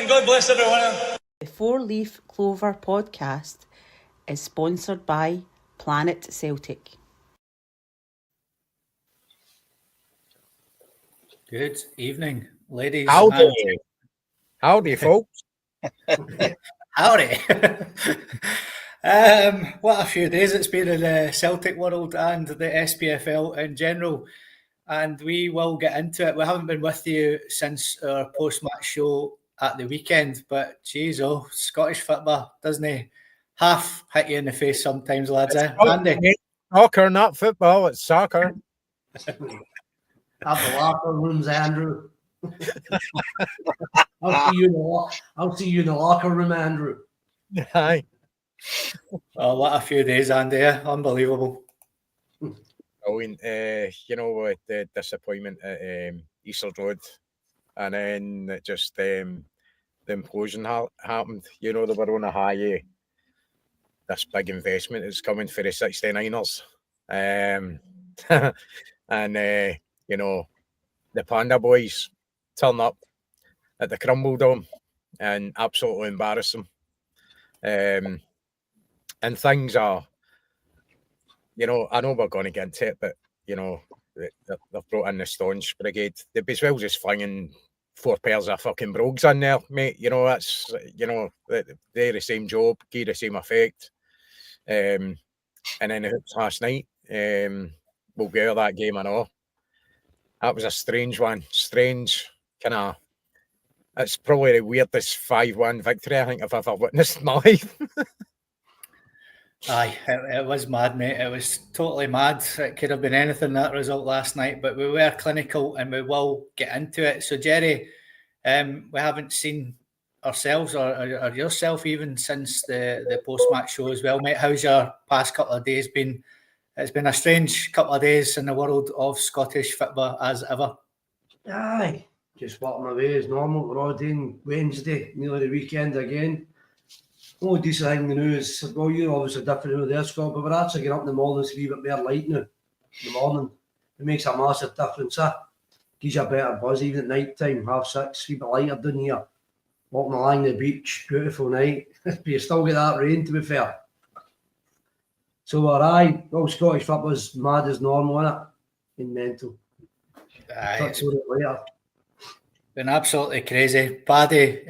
God bless everyone. The Four Leaf Clover podcast is sponsored by Planet Celtic. Good evening, ladies. Howdy, folks. Howdy. What a few days it's been in the Celtic world and the SPFL in general, and we will get into it. We haven't been with you since our post-match show at the weekend, but geez, Scottish football, doesn't he half hit you in the face sometimes, lads? Andy? Soccer, not football, it's soccer. At the locker rooms, Andrew. I'll see you in the locker room, Andrew. Aye. Oh, what a few days, Andy. Unbelievable. With the disappointment at Easter Road, and then it just the implosion happened. They were on a high. This big investment is coming for the 69ers. And the Panda boys turn up at the Crumble Dome and absolutely embarrass them. And things are, I know we're going to get into it, but, they've brought in the Staunch Brigade. They'd be as well just flinging 4 pairs of fucking brogues in there, mate. That's, they're the same job, give the same effect. And then the Hoops last night, we'll get out of that game and all. That was a strange one. Strange, it's probably the weirdest 5-1 victory I think I've ever witnessed in my life. Aye, it was mad, mate. It was totally mad. It could have been anything, that result last night, but we were clinical and we will get into it. So, Jerry, we haven't seen ourselves or yourself even since the post-match show as well, mate. How's your past couple of days been? It's been a strange couple of days in the world of Scottish football as ever. Aye, just working away as normal. We're all doing Wednesday, nearly the weekend again. Only decent thing to know is, well, you're obviously different over there, Scott, but we're actually getting up in the morning to be a bit more light now. In the morning, it makes a massive difference. Gives you a better buzz, even at night time, 6:30, a bit lighter down here. Walking along the beach, beautiful night. But you still get that rain, to be fair. So Scottish football's mad as normal, isn't it? And mental. It's been absolutely crazy. Paddy,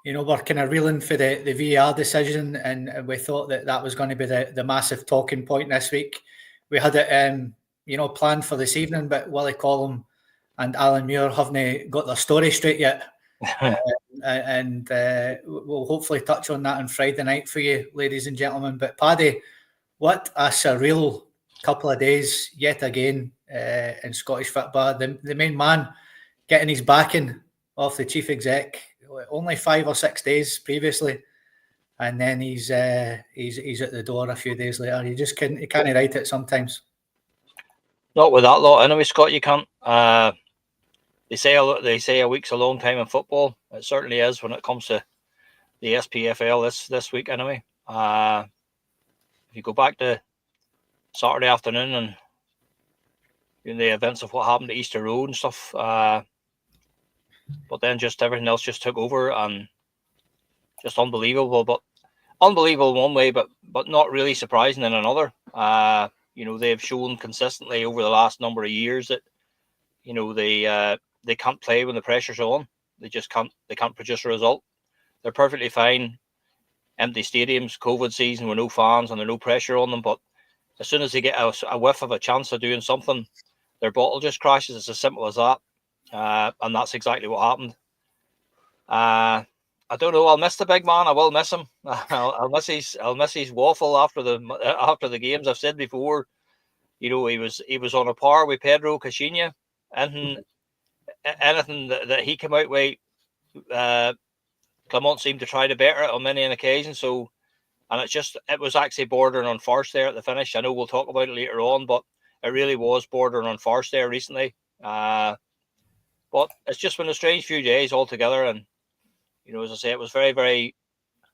we're kind of reeling for the VAR decision, and we thought that was going to be the massive talking point this week. We had it, planned for this evening, but Willie Collum and Alan Muir haven't got their story straight yet. And we'll hopefully touch on that on Friday night for you, ladies and gentlemen. But Paddy, what a surreal couple of days yet again in Scottish football. The main man getting his backing off the chief exec only 5 or 6 days previously, and then he's at the door a few days later. You can't write it sometimes. Not with that lot anyway, Scott. You can't. They say a week's a long time in football. It certainly is when it comes to the SPFL this week anyway. If you go back to Saturday afternoon and the events of what happened at Easter Road and stuff, but then just everything else just took over, and just unbelievable. But unbelievable in one way, but not really surprising in another. They've shown consistently over the last number of years that they can't play when the pressure's on. They just can't. They can't produce a result. They're perfectly fine. Empty stadiums, COVID season with no fans and there's no pressure on them. But as soon as they get a whiff of a chance of doing something, their bottle just crashes. It's as simple as that. And that's exactly what happened. I don't know. I'll miss the big man. I will miss him. I'll miss his waffle after the games. I've said before, he was on a par with Pedro Caixinha. Anything that he came out with, Clement seemed to try to better it on many an occasion. So, and it was actually bordering on farce there at the finish. I know we'll talk about it later on, but it really was bordering on farce there recently. But it's just been a strange few days altogether. And, as I say, it was very, very...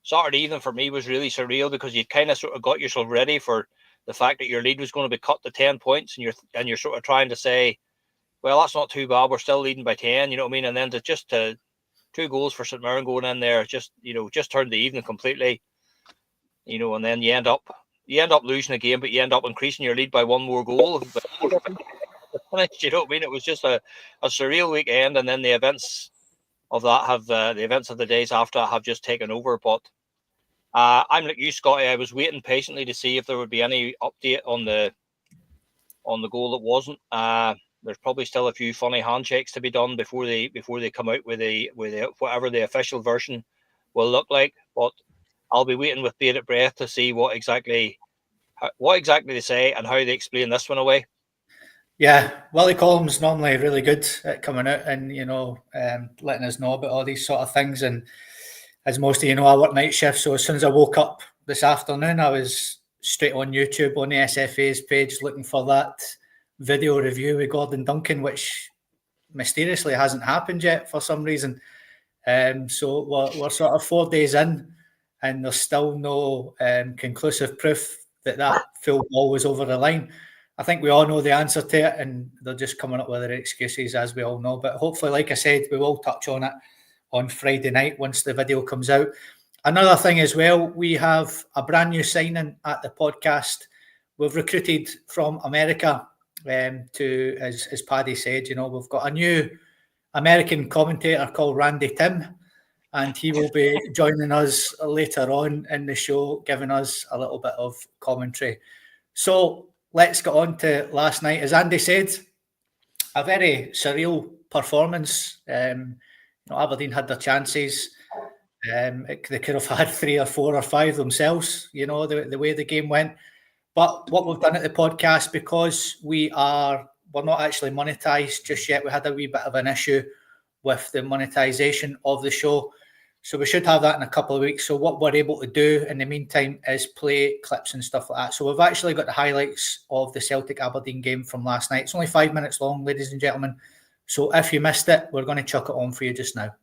Saturday evening for me was really surreal because you'd kind of sort of got yourself ready for the fact that your lead was going to be cut to 10 points, and you're sort of trying to say, well, that's not too bad. We're still leading by 10, you know what I mean? And then to 2 goals for St Mirren going in there, just turned the evening completely. And then you end up losing a game, but you end up increasing your lead by 1 more goal. You know what I mean? It was just a surreal weekend, and then the events of that the events of the days after have just taken over. But I'm like you, Scotty. I was waiting patiently to see if there would be any update on the goal that wasn't. There's probably still a few funny handshakes to be done before they come out with whatever the official version will look like. But I'll be waiting with bated breath to see what exactly they say and how they explain this one away. Yeah, Willie Collum's normally really good at coming out and letting us know about all these sort of things. And as most of you know, I work night shift, so as soon as I woke up this afternoon, I was straight on YouTube on the SFA's page looking for that video review with Gordon Duncan, which mysteriously hasn't happened yet for some reason. So we're sort of 4 days in, and there's still no conclusive proof that full ball was over the line. I think we all know the answer to it, and they're just coming up with their excuses, as we all know. But hopefully, like I said, we will touch on it on Friday night once the video comes out. Another thing as well, we have a brand new signing at the podcast. We've recruited from America to, as Paddy said, we've got a new American commentator called Randy Tim, and he will be joining us later on in the show, giving us a little bit of commentary. So let's get on to last night. As Andy said, a very surreal performance. Aberdeen had their chances. They could have had 3 or 4 or 5 themselves, the way the game went. But what we've done at the podcast, because we're not actually monetized just yet, we had a wee bit of an issue with the monetization of the show. So we should have that in a couple of weeks. So what we're able to do in the meantime is play clips and stuff like that. So we've actually got the highlights of the Celtic Aberdeen game from last night. It's only 5 minutes long, ladies and gentlemen. So if you missed it, we're going to chuck it on for you just now.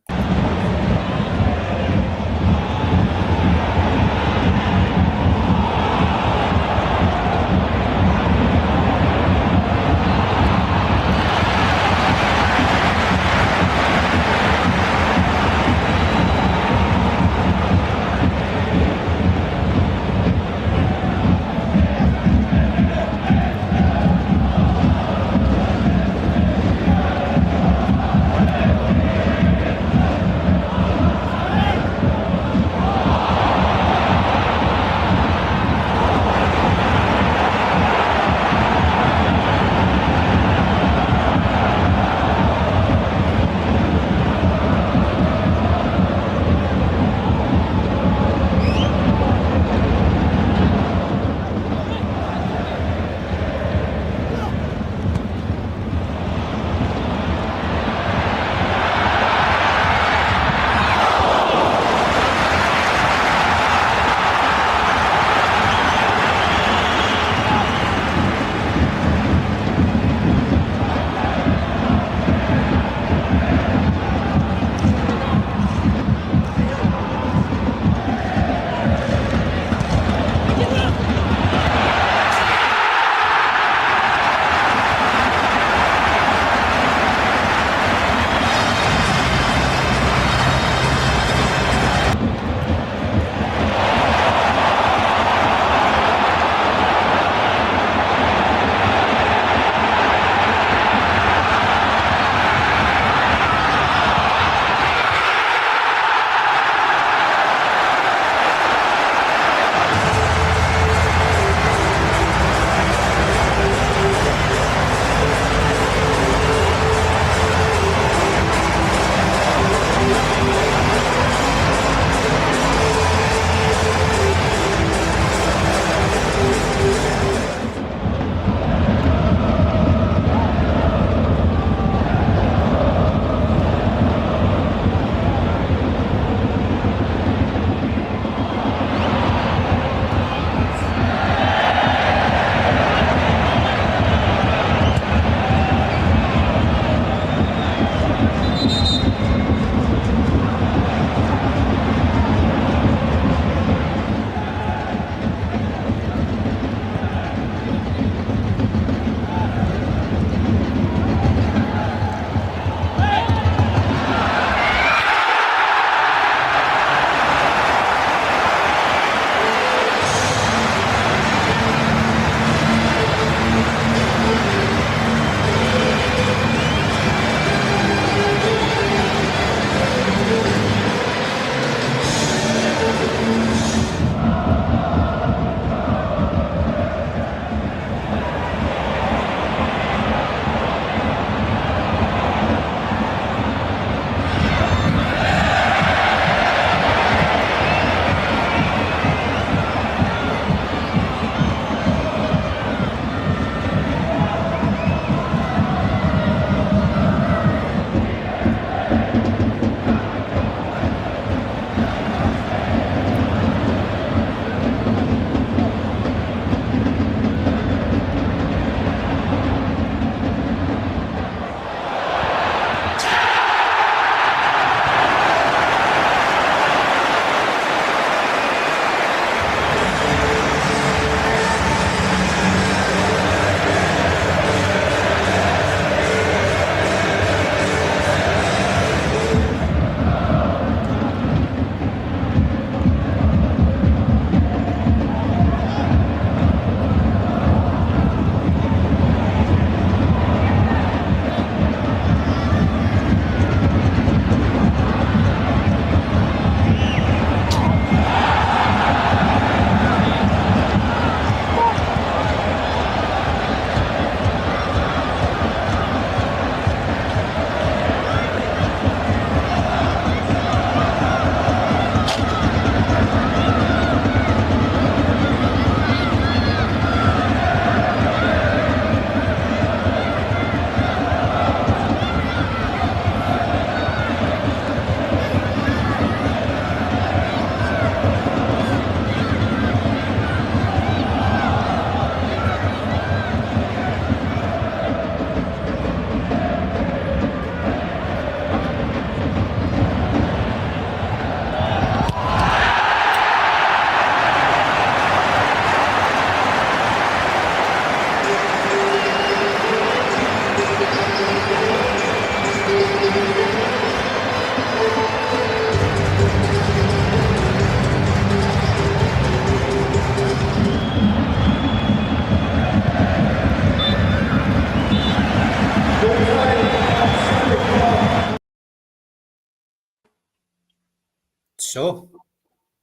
So,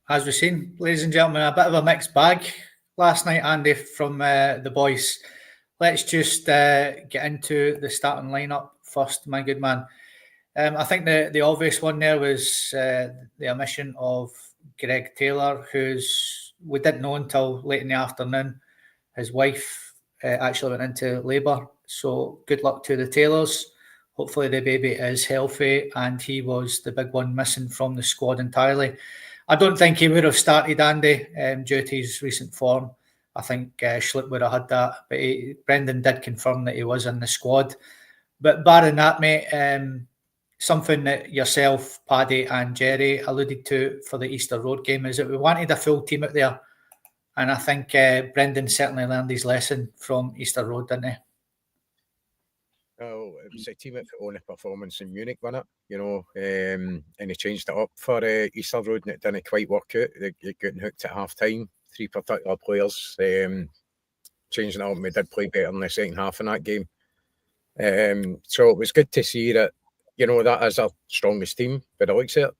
as we've seen, ladies and gentlemen, a bit of a mixed bag last night, Andy, from the boys. Let's just get into the starting lineup first, my good man. I think the obvious one there was the omission of Greg Taylor, who's we didn't know until late in the afternoon. His wife actually went into labour, so good luck to the Taylors. Hopefully the baby is healthy, and he was the big one missing from the squad entirely. I don't think he would have started, Andy, due to his recent form. I think Schlipp would have had that, but Brendan did confirm that he was in the squad. But barring that, mate, something that yourself, Paddy and Jerry alluded to for the Easter Road game is that we wanted a full team out there. And I think Brendan certainly learned his lesson from Easter Road, didn't he? Oh, it was a team at the only performance in Munich, wasn't it? And he changed it up for Easter Road, and it didn't quite work out. They getting hooked at half time. 3 particular players changing it up. We did play better in the second half in that game. So it was good to see that, that is our strongest team, but I like it.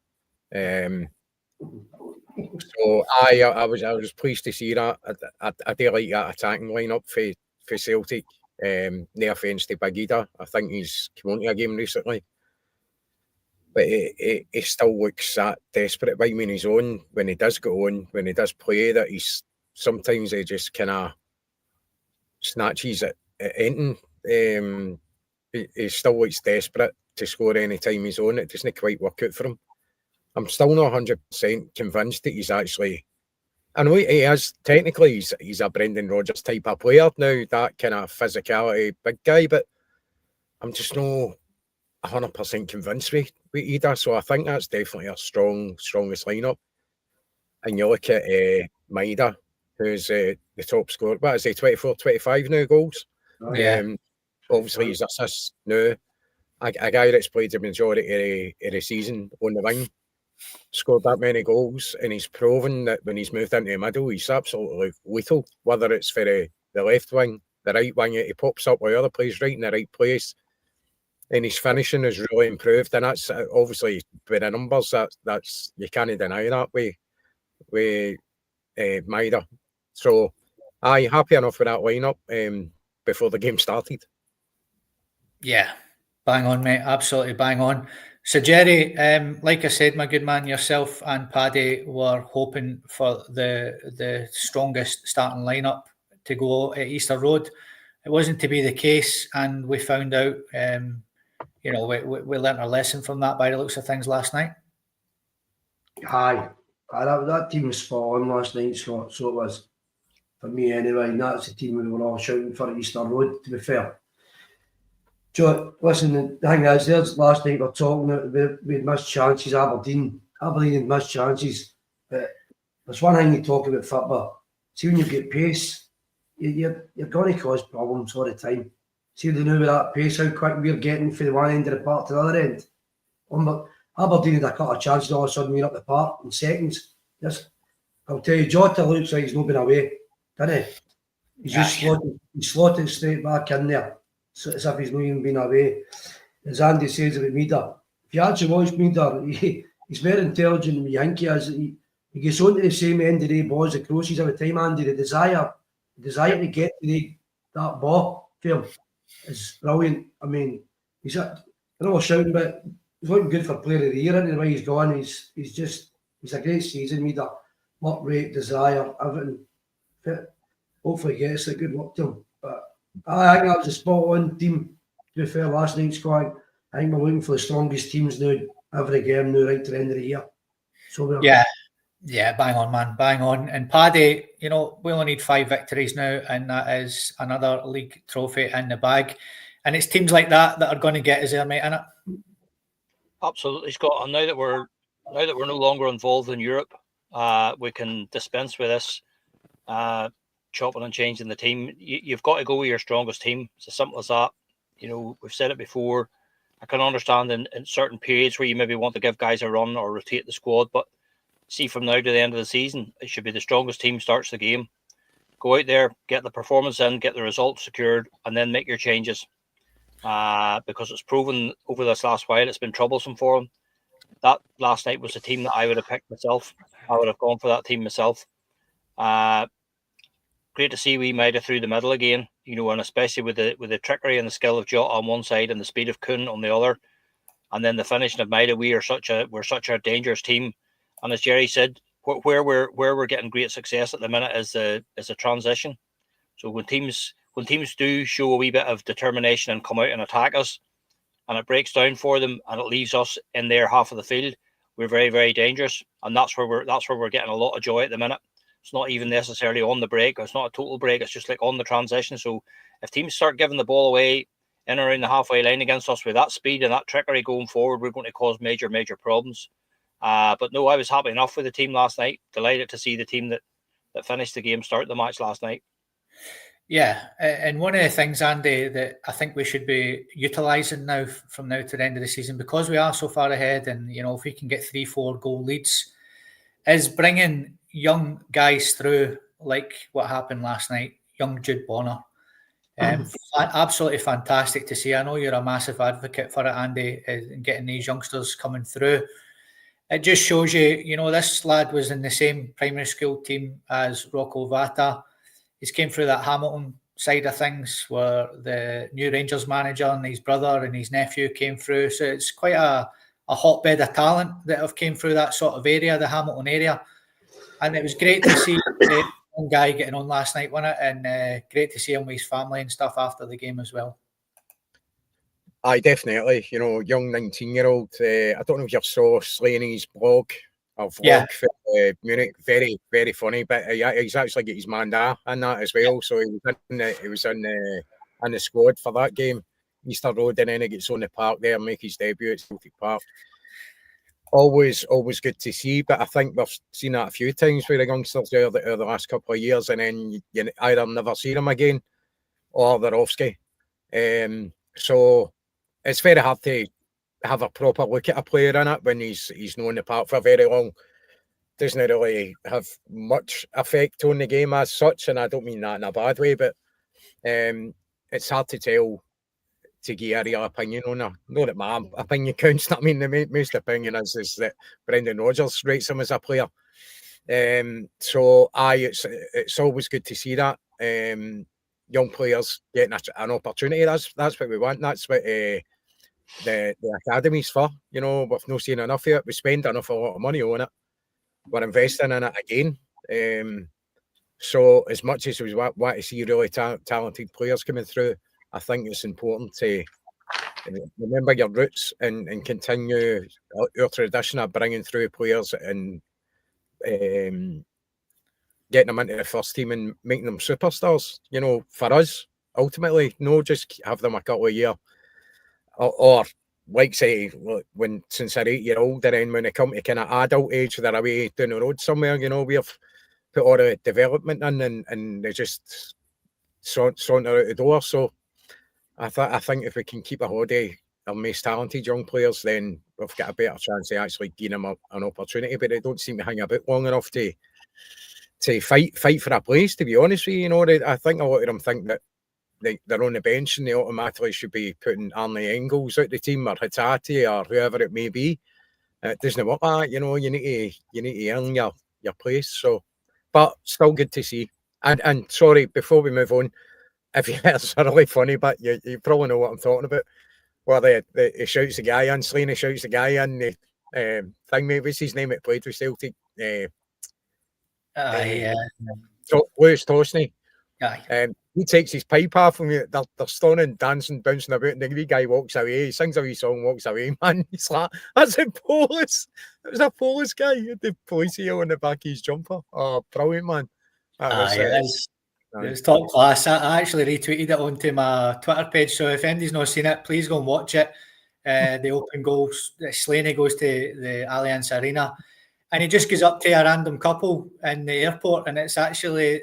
So I was pleased to see that. I do like that attacking lineup for Celtic. No offence to Big Ida. I think he's come on to a game recently. But he still looks that desperate by me in his own when he does go on, when he does play, that sometimes he just kind of snatches at anything. He still looks desperate to score any time he's on. It doesn't quite work out for him. I'm still not 100% convinced that he's actually... I know he is, technically, he's a Brendan Rodgers type of player now, that kind of physicality big guy, but I'm just not 100% convinced with Ida, so I think that's definitely our strongest lineup. And you look at Maida, who's the top scorer, what is he, 24, 25 now goals? Oh, yeah. Obviously, his assists now. A guy that's played the majority of the season on the wing, scored that many goals, and he's proven that when he's moved into the middle, he's absolutely lethal, whether it's for the left wing, the right wing, he pops up where other players right in the right place, and his finishing has really improved, and that's obviously with the numbers, that's you can't deny that with Maida. So I'm happy enough with that lineup before the game started. Yeah, bang on, mate, absolutely bang on. So, Jerry, like I said, my good man, yourself and Paddy were hoping for the strongest starting lineup to go at Easter Road. It wasn't to be the case, and we found out, we learnt our lesson from that by the looks of things last night. Aye, that team was spot on last night, Scott, so it was. For me anyway, and that's the team we were all shouting for at Easter Road, to be fair. Joe, listen, the thing is, there's last night we're talking that we'd missed chances, Aberdeen had missed chances, but there's one thing you talk about football. See, when you get pace, you're going to cause problems all the time. See, they know with that pace, how quick we're getting from the one end of the park to the other end. Aberdeen had a couple of chances, all of a sudden we're up the park in seconds. I'll tell you, Jota looks like he's not been away, doesn't he? He's just slotted straight back in there. So as if he's not even been away. As Andy says about Mida, if you actually watch Mida, he's very intelligent and you think he is. He gets on to the same end of the balls, the crosses every time, Andy. The desire to get to that ball for him is brilliant. I mean, he's shouting, but he's looking good for player of the year, and the way he's gone, he's a great season, Mida. Work rate, desire, everything. Hopefully he gets it. Good luck to him. But I think that was a spot-on team, to be fair, last night's squad. I think we're looking for the strongest teams now, every game now, right to the end of the year. So Yeah, bang on, man, bang on. And Paddy, we only need 5 victories now, and that is another league trophy in the bag. And it's teams like that are going to get us there, mate, innit? Absolutely, Scott. And now that we're no longer involved in Europe, we can dispense with this chopping and changing the team. You've got to go with your strongest team. It's as simple as that. We've said it before. I can understand in certain periods where you maybe want to give guys a run or rotate the squad, but see, from now to the end of the season, it should be the strongest team starts the game. Go out there, get the performance in, get the results secured, and then make your changes. Because it's proven over this last while, it's been troublesome for them. that last night was the team that I would have picked myself. I would have gone for that team myself. Great to see we Maida through the middle again, and especially with the trickery and the skill of Jota on one side and the speed of Kuhn on the other, and then the finishing of Maida. We're such a dangerous team, and as Jerry said, where we're getting great success at the minute is a transition. So when teams do show a wee bit of determination and come out and attack us, and it breaks down for them and it leaves us in their half of the field, we're very, very dangerous, and that's where we're getting a lot of joy at the minute. It's not even necessarily on the break. It's not a total break. It's just like on the transition. So if teams start giving the ball away in around the halfway line against us with that speed and that trickery going forward, we're going to cause major, major problems. But no, I was happy enough with the team last night. Delighted to see the team that finished the game start the match last night. Yeah, and one of the things, Andy, that I think we should be utilising now from now to the end of the season, because we are so far ahead, and if we can get 3-4 goal leads, is bringing young guys through like what happened last night. Young Jude Bonner, absolutely fantastic to see. I know you're a massive advocate for it, Andy, in getting these youngsters coming through. It just shows you, this lad was in the same primary school team as Rocco Vata. He's came through that Hamilton side of things, where the new Rangers manager and his brother and his nephew came through. So it's quite a hotbed of talent that have came through that sort of area, the Hamilton area. And it was great to see the young guy getting on last night, wasn't it? And great to see him with his family and stuff after the game as well. Aye, definitely. Young 19-year-old. I don't know if you saw Slaney's blog or vlog for Munich. Very, very funny. But he's actually got his man there and that as well. So he was in the squad for that game, Easter Road, and then he gets on the park there and make his debut at Celtic Park. Always good to see, but I think we've seen that a few times with the youngsters there the last couple of years, and then you either never see them again or they're off-ski. So it's very hard to have a proper look at a player in it when he's known the park for very long. Doesn't really have much effect on the game as such, and I don't mean that in a bad way, but it's hard to tell, to give a real opinion on her. Not that my opinion counts. I mean, the most opinion is that Brendan Rodgers rates him as a player. So it's always good to see that young players getting an opportunity. That's what we want. That's what the academy's for. We've not seen enough of it. We spend a lot of money on it. We're investing in it again. So as much as we want to see really talented players coming through, I think it's important to remember your roots and continue our tradition of bringing through players and getting them into the first team and making them superstars. For us, ultimately, no, just have them a couple of years. Or like say, since they're 8-year-old, and then when they come to kind of adult age, they're away down the road somewhere, we've put all the development in and they just saunter out the door. So I think if we can keep a hold of our most talented young players, then we've got a better chance of actually giving them an opportunity. But they don't seem to hang about long enough to fight for a place, to be honest with you. I think a lot of them think that they're on the bench and they automatically should be putting Arnie Engels out the team, or Hattati, or whoever it may be. It doesn't work like that. You need to earn your place. So, but still good to see. And sorry, before we move on, if it's really funny, but you probably know what I'm talking about. Where he shouts the guy in, Slaney shouts the guy in, the thing, maybe what's his name, it played with Celtic. Lewis Tosney. He takes his pipe off and they're stunning, dancing, bouncing about, and the wee guy walks away. He sings a wee song, walks away, man. He's like, that's a Polish. It was a Polish guy with the police heel on the back of his jumper. Oh, brilliant, man. It was top class. I actually retweeted it onto my Twitter page, so if anybody's not seen it, please go and watch it. The open goals, Slaney goes to the Allianz Arena, and he just goes up to a random couple in the airport, and it's actually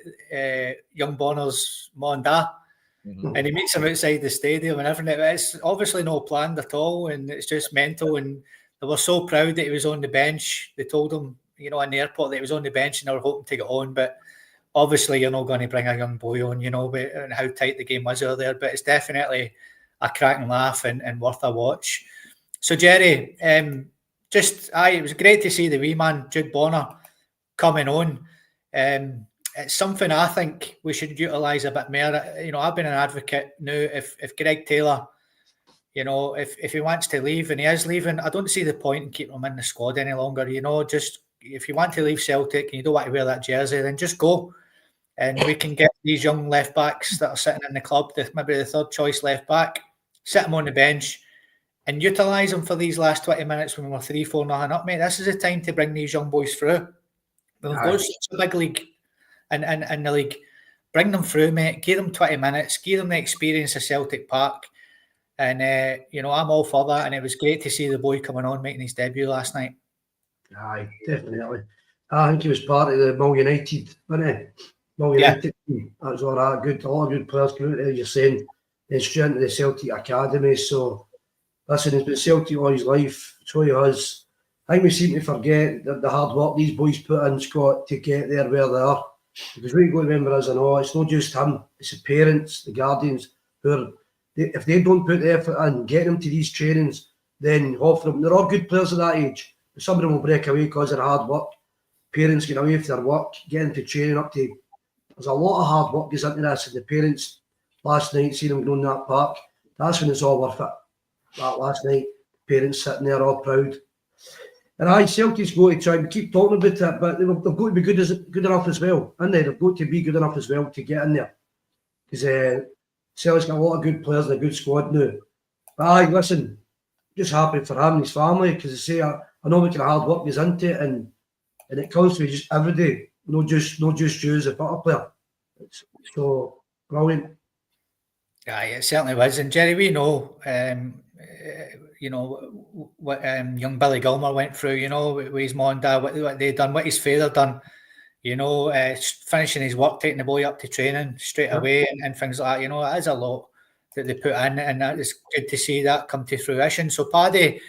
young Bonner's mum and dad. Mm-hmm. And he meets him outside the stadium and everything. It's obviously not planned at all, and it's just mental. And they were so proud that he was on the bench. They told him, in the airport, that he was on the bench, and they were hoping to get on, but obviously, you're not going to bring a young boy on, and how tight the game was over there. But it's definitely a cracking laugh and worth a watch. So, Jerry, it was great to see the wee man, Jude Bonner, coming on. It's something I think we should utilise a bit more. You know, I've been an advocate now. If Greg Taylor, you know, if he wants to leave and he is leaving, I don't see the point in keeping him in the squad any longer. You know, just if you want to leave Celtic and you don't want to wear that jersey, then just go. And we can get these young left backs that are sitting in the club, maybe the third choice left back, sit them on the bench and utilise them for these last 20 minutes when we're 3-4 nothing up, mate. This is the time to bring these young boys through. We've got such a big league in the league. Bring them through, mate. Give them 20 minutes. Give them the experience of Celtic Park. And, you know, I'm all for that. And it was great to see the boy coming on, making his debut last night. Aye, definitely. I think he was part of the Mull United, wasn't he? Mull United team. That was all right. Good, a lot of good players coming out there, you're saying. Then straight into the Celtic Academy. So, listen, he's been Celtic all his life. So he has. I think we seem to forget the hard work these boys put in, Scott, to get there where they are. Because what you got to remember is, I know, it's not just him. It's the parents, the guardians, who are, if they don't put the effort in, get them to these trainings, then offer them. They're all good players at that age. But some of them will break away because of hard work. Parents get away from their work, getting to training up to. There's a lot of hard work goes into this, and the parents last night seeing them going that park. That's when it's all worth it. That last night, parents sitting there all proud. And aye, Celtic's got to try and keep talking about it, but they've got to be good enough as well, and they've got to be good enough as well to get in there. Because Celtic's got a lot of good players and a good squad now. But aye, listen, just happy for him and his family, because I say I know what kind of hard work goes into it, and it comes to just every day. Not just you as a football player. It's so brilliant. Yeah, it certainly was. And Jerry, we know, you know, what young Billy Gilmer went through, you know, with his mum and dad, what they done, what his father done, you know, finishing his work, taking the boy up to training straight away and things like that. You know, it is a lot that they put in, and that is good to see that come to fruition. So, Paddy,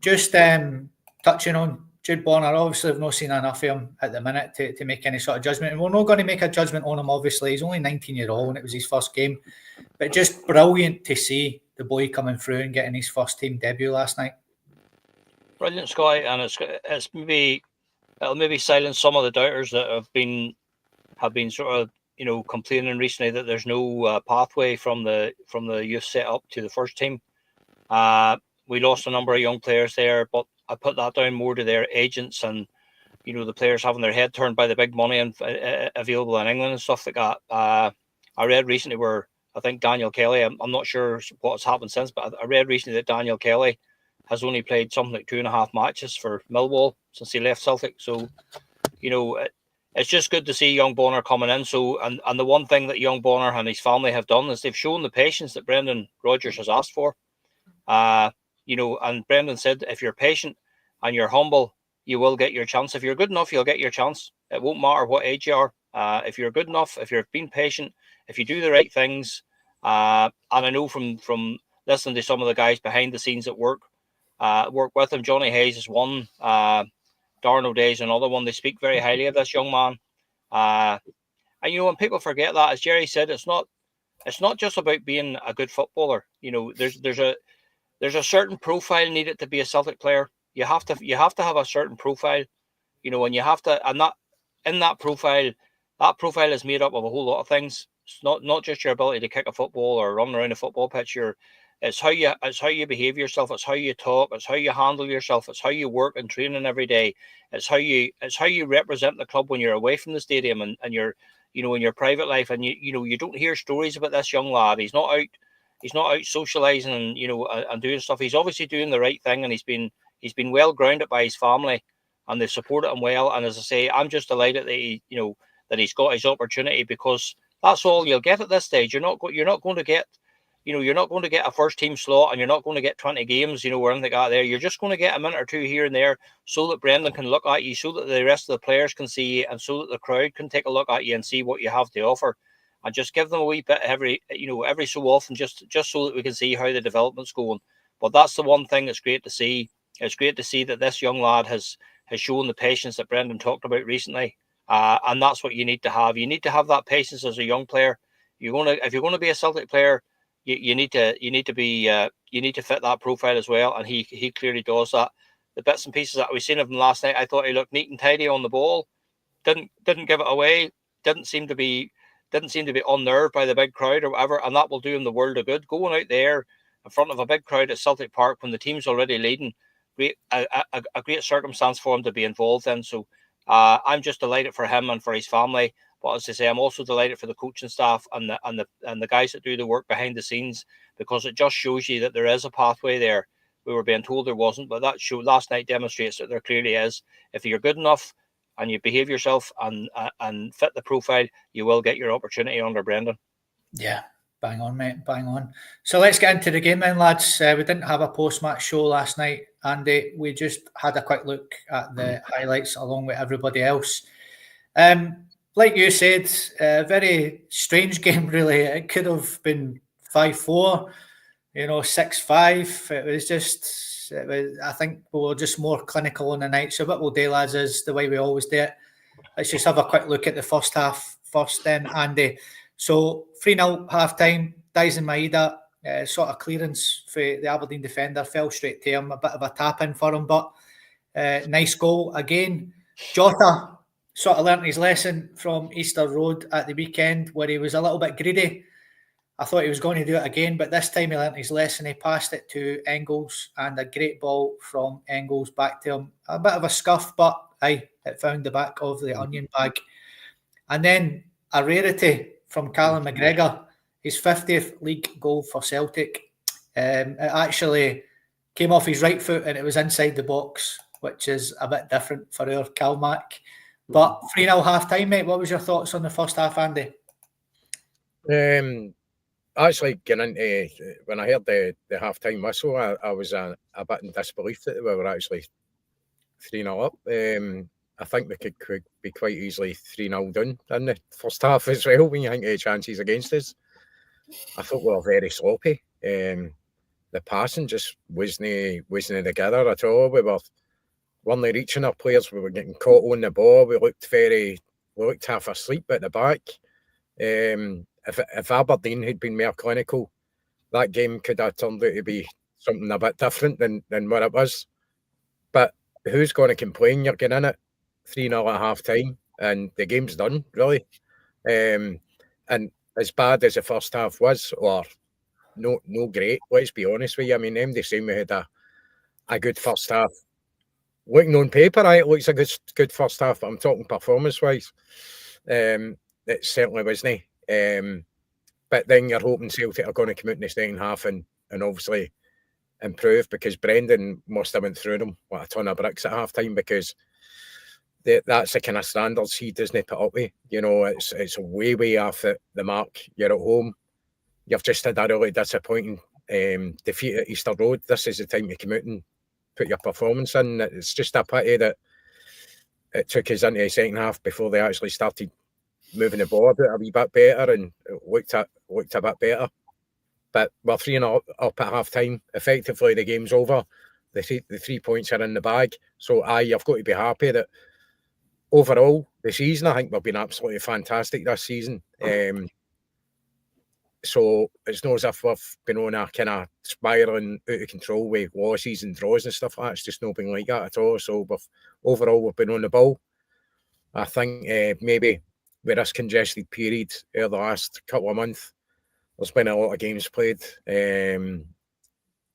just touching on Jude Bonner, obviously we've not seen enough of him at the minute to make any sort of judgment. And we're not going to make a judgment on him, obviously. He's only 19-year-old and it was his first game. But just brilliant to see the boy coming through and getting his first team debut last night. Brilliant, Scotty. And it'll maybe silence some of the doubters that have been sort of, you know, complaining recently that there's no pathway from the youth set up to the first team. We lost a number of young players there, but I put that down more to their agents and, you know, the players having their head turned by the big money and available in England and stuff like that. I read recently where I think Daniel Kelly, I'm not sure what's happened since, but I read recently that Daniel Kelly has only played something like 2.5 matches for Millwall since he left Celtic. So, you know, it's just good to see young Bonner coming in. So, and the one thing that young Bonner and his family have done is they've shown the patience that Brendan Rodgers has asked for. You know, and Brendan said, if you're patient and you're humble, you will get your chance. If you're good enough, you'll get your chance. It won't matter what age you are. If you're good enough, if you've been patient, if you do the right things, and I know from listening to some of the guys behind the scenes at work with him, Johnny Hayes is one, Darren O'Day is another one. They speak very highly of this young man. And you know, when people forget that, as Jerry said, it's not just about being a good footballer. You know, there's a certain profile needed to be a Celtic player. You have to have a certain profile, you know, and you have to, and that in that profile is made up of a whole lot of things. It's not just your ability to kick a football or run around a football pitch. It's how you behave yourself. It's how you talk. It's how you handle yourself. It's how you work and training every day. It's how you represent the club when you're away from the stadium and you're, you know, in your private life. And you know, you don't hear stories about this young lad. He's not out socializing and, you know, and doing stuff. He's obviously doing the right thing, and he's been well grounded by his family, and they've supported him well. And as I say, I'm just delighted that that he's got his opportunity, because that's all you'll get at this stage. You're not going to get a first team slot, and you're not going to get 20 games, you know, or anything like that there. You're just going to get a minute or two here and there, so that Brendan can look at you, so that the rest of the players can see you, and so that the crowd can take a look at you and see what you have to offer. And just give them a wee bit every so often, just so that we can see how the development's going. But that's the one thing that's great to see. It's great to see that this young lad has shown the patience that Brendan talked about recently. And that's what you need to have. You need to have that patience as a young player. If you're going to be a Celtic player, you need to fit that profile as well. And he clearly does that. the bits and pieces that we've seen of him last night, I thought he looked neat and tidy on the ball. Didn't give it away. Didn't seem to be unnerved by the big crowd or whatever, and that will do him the world of good. Going out there in front of a big crowd at Celtic Park when the team's already leading, a great circumstance for him to be involved in. So I'm just delighted for him and for his family. But as I say, I'm also delighted for the coaching staff and the guys that do the work behind the scenes, because it just shows you that there is a pathway there. We were being told there wasn't, but that show last night demonstrates that there clearly is. If you're good enough and you behave yourself and fit the profile, you will get your opportunity under Brendan. Yeah, bang on, mate, bang on. So let's get into the game then, lads. We didn't have a post-match show last night, Andy. We just had a quick look at the highlights along with everybody else. Like you said, a very strange game, really. It could have been 5-4, 6-5. I think we were just more clinical on the night. So what we'll do, lads, is the way we always do it. Let's just have a quick look at the first half first then, Andy. So 3-0 half-time. Dyson Maeda, sort of clearance for the Aberdeen defender, fell straight to him. A bit of a tap-in for him, but nice goal again. Jota sort of learnt his lesson from Easter Road at the weekend, where he was a little bit greedy. I thought he was going to do it again, but this time he learnt his lesson. He passed it to Engels, and a great ball from Engels back to him. A bit of a scuff, but it found the back of the onion bag. And then a rarity from Callum McGregor, his 50th league goal for Celtic. It actually came off his right foot and it was inside the box, which is a bit different for our Calmac. But 3-0 half-time, mate. What was your thoughts on the first half, Andy? Actually, getting into, when I heard the half-time whistle, I was a bit in disbelief that we were actually 3-0 up. I think we could be quite easily 3-0 down in the first half as well when you think of the chances against us. I thought we were very sloppy. The passing just wasn't together at all. We weren't reaching our players. We were getting caught on the ball. We looked half asleep at the back. If Aberdeen had been more clinical, that game could have turned out to be something a bit different than what it was. But who's going to complain? You're getting in it 3-0 at half time and the game's done, really. And as bad as the first half was, or no great, let's be honest with you. I mean, MD saying we had a good first half. Looking on paper, it looks a good first half, but I'm talking performance-wise. It certainly wasn't. But then you're hoping Celtic are going to come out in the second half and obviously improve, because Brendan must have went through them with a ton of bricks at half-time, because that's the kind of standards he doesn't put up with. It's way off the mark. You're at home. You've just had a really disappointing defeat at Easter Road. This is the time to come out and put your performance in. It's just a pity that it took us into the second half before they actually started moving the ball a wee bit better and looked a bit better. But we're 3-0 up at half time. Effectively, the game's over. The 3 points are in the bag. So you've got to be happy that overall the season, I think we've been absolutely fantastic this season. So it's not as if we've been on a kind of spiraling out of control with losses and draws and stuff like that. It's just not been like that at all. So overall we've been on the ball. I think maybe with this congested period over the last couple of months, there's been a lot of games played, and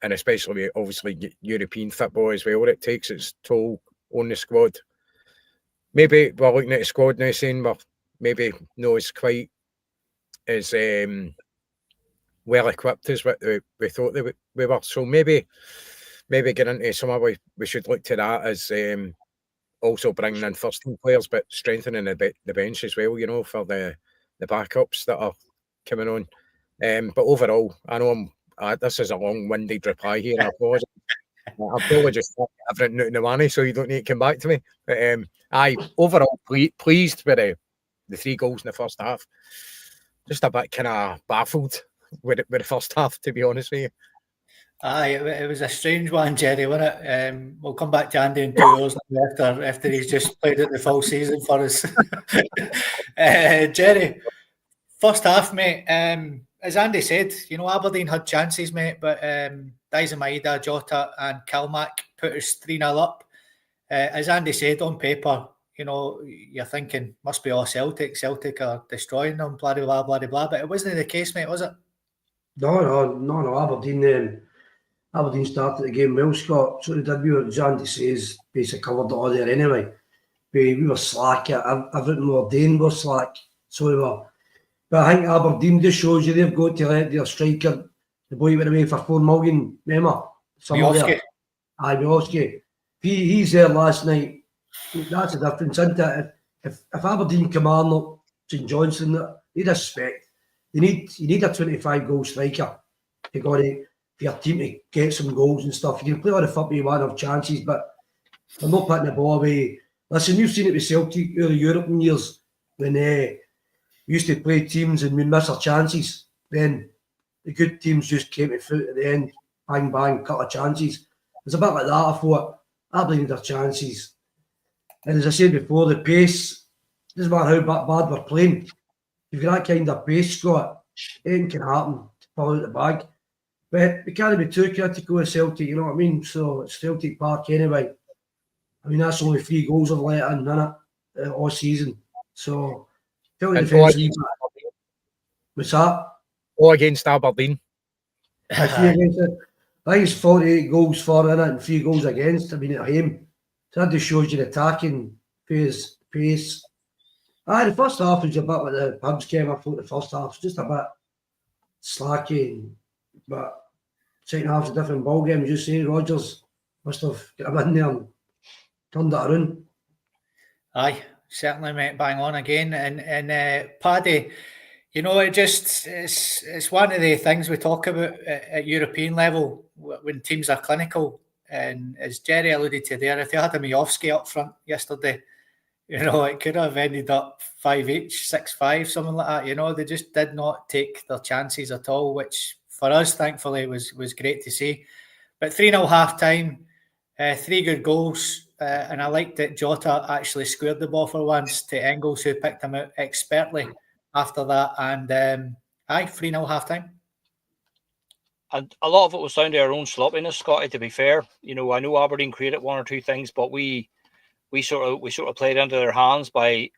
especially obviously European football as well. It takes its toll on the squad. Maybe we're looking at the squad now saying we're maybe not as quite as well equipped as what we thought we were. So maybe get into some of we should look to that as also bringing in first team players, but strengthening the bench as well, for the backups that are coming on. But overall, I know this is a long-winded reply here. I apologise. I've probably just everything out in the money, so you don't need to come back to me. But overall pleased with the 3 goals in the first half. Just a bit kind of baffled with the first half, to be honest with you. It was a strange one, Jerry, wasn't it? We'll come back to Andy in 2 hours after he's just played it the full season for us. Jerry, first half, mate. As Andy said, Aberdeen had chances, mate, but Dyson Maeda, Jota and Calmac put us 3-0 up. As Andy said, on paper, you know, you're thinking, must be all Celtic. Celtic are destroying them, blah, blah, blah, blah, blah. But it wasn't the case, mate, was it? No. Aberdeen started the game well, Scott. So they did. We were, as Andy says, basically covered it all there anyway. We were slack. Everything we were doing was slack. So we were. But I think Aberdeen just shows you they've got to let their striker, the boy went away for 4 million, remember? Miovski. He's there last night. That's the difference, isn't it? If Aberdeen come on up, St Johnson, they respect. You need a 25-goal striker. You got to, for your team to get some goals and stuff. You can play all the football you want, have chances, but they're not putting the ball away. Listen, you've seen it with Celtic early European years when we used to play teams and we'd miss our chances. Then the good teams just came to foot at the end, bang, bang, cut our chances. It's a bit like that, I thought. Aberdeen had their chances. And as I said before, the pace, doesn't matter how bad we're playing. If you've got that kind of pace, Scott, anything can happen to pull out the bag. But we can't be too critical of Celtic, you know what I mean? So it's Celtic Park anyway. I mean, that's only 3 goals I've let in, isn't it? All season. So, Celtic defence. What's that? All against Aberdeen. I think it's 48 goals for in it and 3 goals against. I mean, at home. So that just shows you the attacking pace. The first half was a bit like the Pubs game. I thought the first half was just a bit slacky. But second half's a different ball game. As you say, Rodgers must have got him in there and turned it around. Aye, certainly, mate, bang on again. And Paddy, you know, it's one of the things we talk about at European level when teams are clinical. And as Jerry alluded to there, if they had a Miovski up front yesterday, you know, it could have ended up 5 each, 6-5, something like that. You know, they just did not take their chances at all, which for us, thankfully, was great to see. But 3-0 half-time, 3 good goals. And I liked that Jota actually squared the ball for once to Engels, who picked him out expertly after that. And 3-0 half-time. And a lot of it was down to our own sloppiness, Scotty, to be fair. You know, I know Aberdeen created 1 or 2 things, but we sort of played into their hands by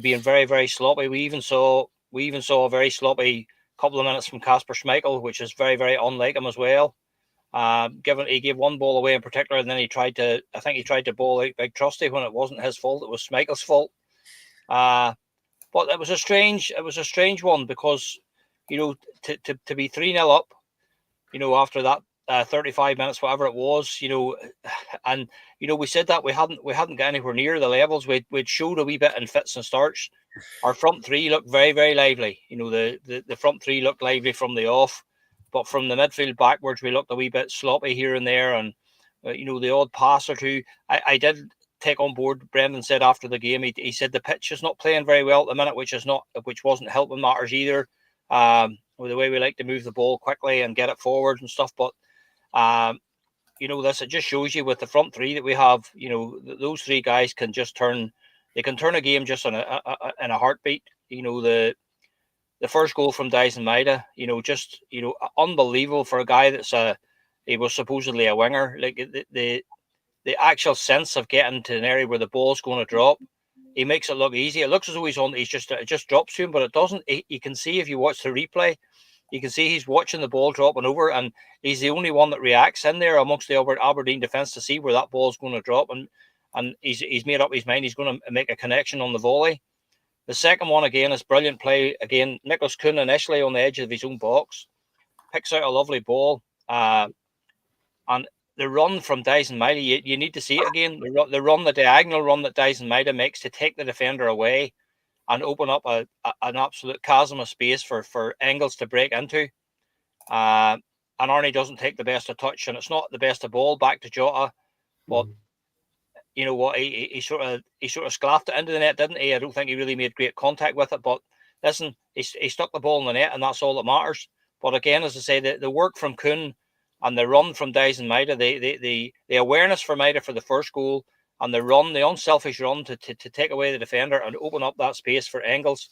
being very, very sloppy. We even saw a very sloppy couple of minutes from Kasper Schmeichel, which is very, very unlike him as well. He gave 1 ball away in particular, and then he tried to ball out Big Trusty when it wasn't his fault. It was Schmeichel's fault. But it was a strange one because, you know, to be 3-0 up, you know, after that 35 minutes, whatever it was, you know, and you know, we said that we hadn't got anywhere near the levels. We'd showed a wee bit in fits and starts. Our front 3 looked very, very lively. You know, the front 3 looked lively from the off, but from the midfield backwards, we looked a wee bit sloppy here and there, and you know, the odd pass or two. I did take on board. Brendan said after the game, he said the pitch is not playing very well at the minute, which wasn't helping matters either. With the way we like to move the ball quickly and get it forward and stuff, but you know, it just shows you with the front 3 that we have, you know, those 3 guys can just turn a game just in a heartbeat. You know, the first goal from Dyson Maida, you know, just, you know, unbelievable for a guy he was supposedly a winger. Like the actual sense of getting to an area where the ball's going to drop, he makes it look easy. It looks as though it just drops to him, but it doesn't. You can see if you watch the replay, you can see he's watching the ball dropping over, and he's the only one that reacts in there amongst the Aberdeen defence to see where that ball's going to drop, and he's made up his mind. He's going to make a connection on the volley. The second one again is brilliant play. Again, Nicholas Kuhn initially on the edge of his own box picks out a lovely ball, and the run from Dyson Maida, you need to see it again. The diagonal run that Dyson Maida makes to take the defender away and open up an absolute chasm of space for Engels to break into. And Arnie doesn't take the best of touch, and it's not the best of ball back to Jota, but you know what, he sort of sclaffed it into the net, didn't he? I don't think he really made great contact with it, but listen, he stuck the ball in the net, and that's all that matters. But again, as I say, the work from Kuhn and the run from Dyson Maida, the awareness for Maida for the first goal, and the unselfish run to take away the defender and open up that space for Engels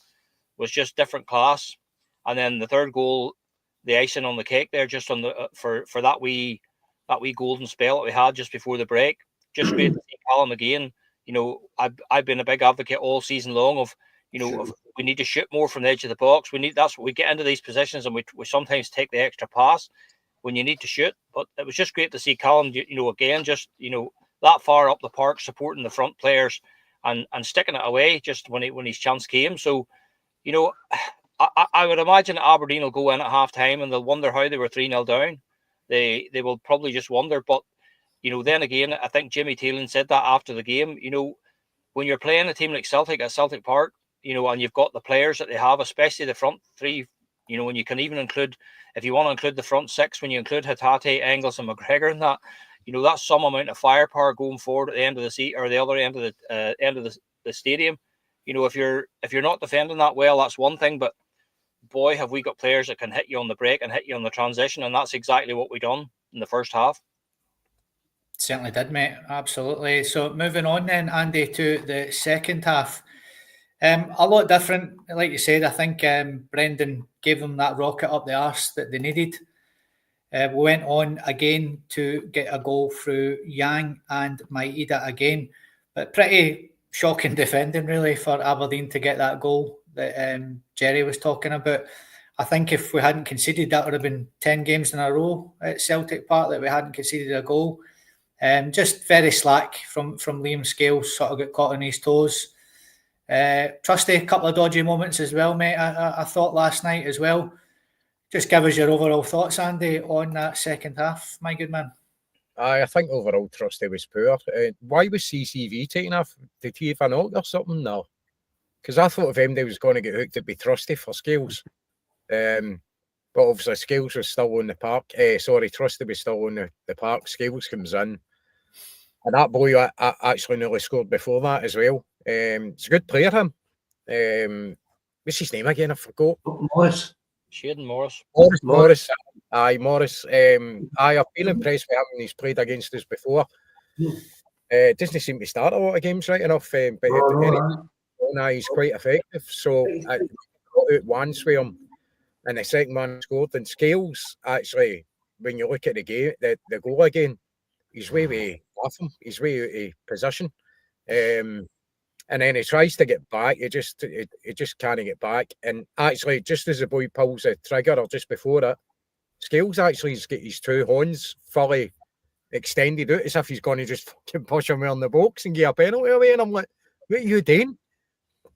was just different class. And then the third goal, the icing on the cake there, just on the for that wee that wee golden spell that we had just before the break. Just great to see Callum again. You know, I've been a big advocate all season long of, you know, of we need to shoot more from the edge of the box. That's what we get into these positions, and we sometimes take the extra pass when you need to shoot. But it was just great to see Callum, you know, again, just, you know, that far up the park, supporting the front players and sticking it away just when his chance came. So, you know, I would imagine Aberdeen will go in at half time and they'll wonder how they were 3-0 down. They will probably just wonder. But, you know, then again, I think Jimmy Taylor said that after the game. You know, when you're playing a team like Celtic at Celtic Park, you know, and you've got the players that they have, especially the front three, you know, and you can even include, if you want to include the front six, when you include Hatate, Engels, and McGregor in that, you know, that's some amount of firepower going forward at the end of the seat or the other end of the stadium. You know, if you're not defending that well, that's one thing, but boy, have we got players that can hit you on the break and hit you on the transition, and that's exactly what we done in the first half. Certainly did, mate. Absolutely. So moving on then, Andy, to the second half. A lot different. Like you said, I think Brendan gave them that rocket up the arse that they needed. We went on again to get a goal through Yang and Maeda again, but pretty shocking defending really for Aberdeen to get that goal that Jerry was talking about. I think if we hadn't conceded, that would have been 10 games in a row at Celtic Park that we hadn't conceded a goal. Just very slack from Liam Scales, sort of got caught on his toes. Trusty, a couple of dodgy moments as well, mate, I thought last night as well. Just give us your overall thoughts, Andy, on that second half, my good man. I think overall Trusty was poor. Why was CCV taken off? Did he have a knock or something? No. Because I thought if MD was going to get hooked, it'd be Trusty for Scales. But obviously Scales was still on the park. Trusty was still on the park. Scales comes in. And that boy actually nearly scored before that as well. He's a good player, him. What's his name again? I forgot. Morris. Shaden Morris. Morris. Aye, Morris. I've been impressed with him when he's played against us before. Doesn't seem to start a lot of games right enough, but he's quite effective. So I got out once with him, and the second man scored. And Scales, actually, when you look at the game, the goal again, he's way off him. He's way out of position. And then he tries to get back. He just can't get back. And actually, just as the boy pulls the trigger, or just before it, Scales actually has got his two horns fully extended out as if he's going to just fucking push him around the box and get a penalty away. And I'm like, what are you doing?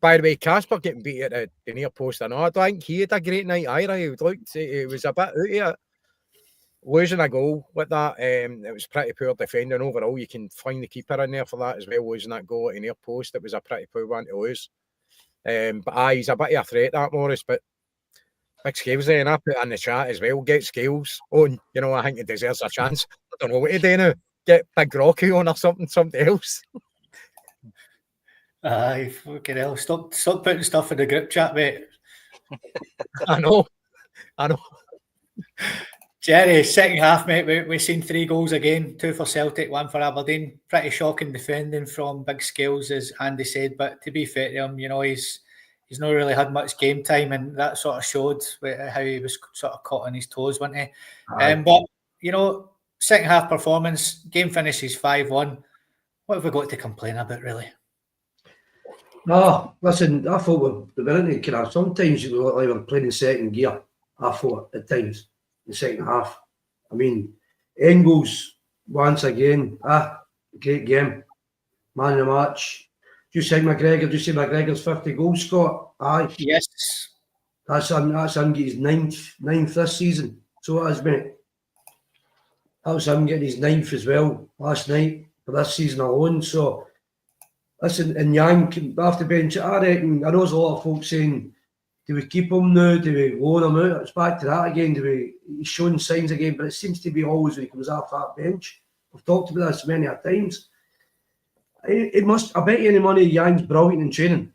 By the way, Casper getting beat at the near post. I know. I don't think he had a great night either. He was a bit out of it. Losing a goal with that, it was pretty poor defending overall. You can find the keeper in there for that as well, losing that goal at the near post. It was a pretty poor one to lose. But he's a bit of a threat, that Morris. But big Scales there, and I put in the chat as well. Get Scales on. You know, I think he deserves a chance. I don't know what to do now. Get Big Rocky on or something else. Aye, fucking hell. Stop putting stuff in the group chat, mate. I know. Jerry, second half, mate, we've seen 3 goals again, 2 for Celtic, 1 for Aberdeen. Pretty shocking defending from Big Scales, as Andy said, but to be fair to him, you know, he's not really had much game time, and that sort of showed how he was sort of caught on his toes, wasn't he? But, you know, second half performance, game finishes 5-1. What have we got to complain about, really? No, listen, I thought we were in kind of, sometimes you look like we're playing in second gear, I thought, at times. The second half. I mean, Engels, once again, great game. Man of the match. Do you see McGregor's 50 goals, Scott? Aye. Yes. That's him getting his ninth this season. So it is, mate. That was him getting his 9th as well last night for this season alone. So, listen, and Yang off the bench, I reckon, I know there's a lot of folks saying, do we keep him now? Do we loan him out? It's back to that again. He's showing signs again, but it seems to be always when he comes off that bench. We've talked about this many times. I bet you any money Yang's brilliant in training.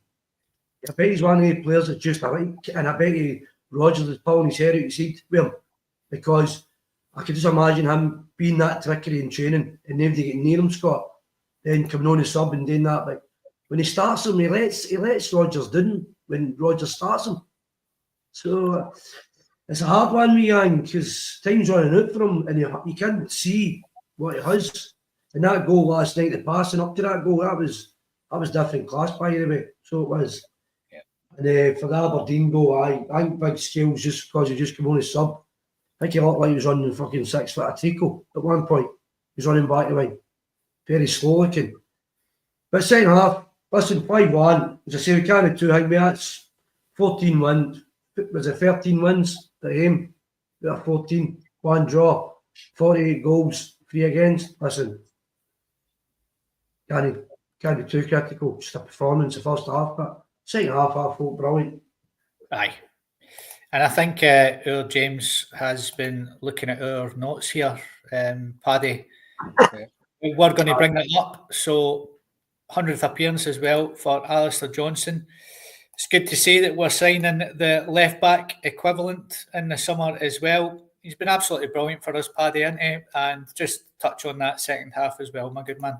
I bet he's one of the players that just I like, and I bet you Rodgers is pulling his hair out his seat with him, because I could just imagine him being that trickery in training and nobody getting near him, Scott, then coming on the sub and doing that. But when he starts him, he lets Rodgers down when Rodgers starts him. So It's a hard one, me, Yang, because time's running out for him, and you can't see what he has. And that goal last night, the passing up to that goal, that was different class, by the way. So it was. Yeah. And for the Aberdeen goal, I think Big Scales, just because he just came on as sub, I think he looked like he was running the fucking 6 foot of Tico at one point. He was running back to line. Very slow looking. But second half, listen, 5-1. As I say, we carried 2, I think that's 14 wins. Was it 13 wins at home? We are 14, 1 draw, 48 goals, 3 against. Listen, can't be too critical. Just a performance the first half, but second half I thought brilliant. Aye. And I think our James has been looking at our notes here, Paddy. We're going to bring that up. So 100th appearance as well for Alistair Johnson. It's good to see that we're signing the left-back equivalent in the summer as well. He's been absolutely brilliant for us, Paddy, isn't he? And just touch on that second half as well, my good man.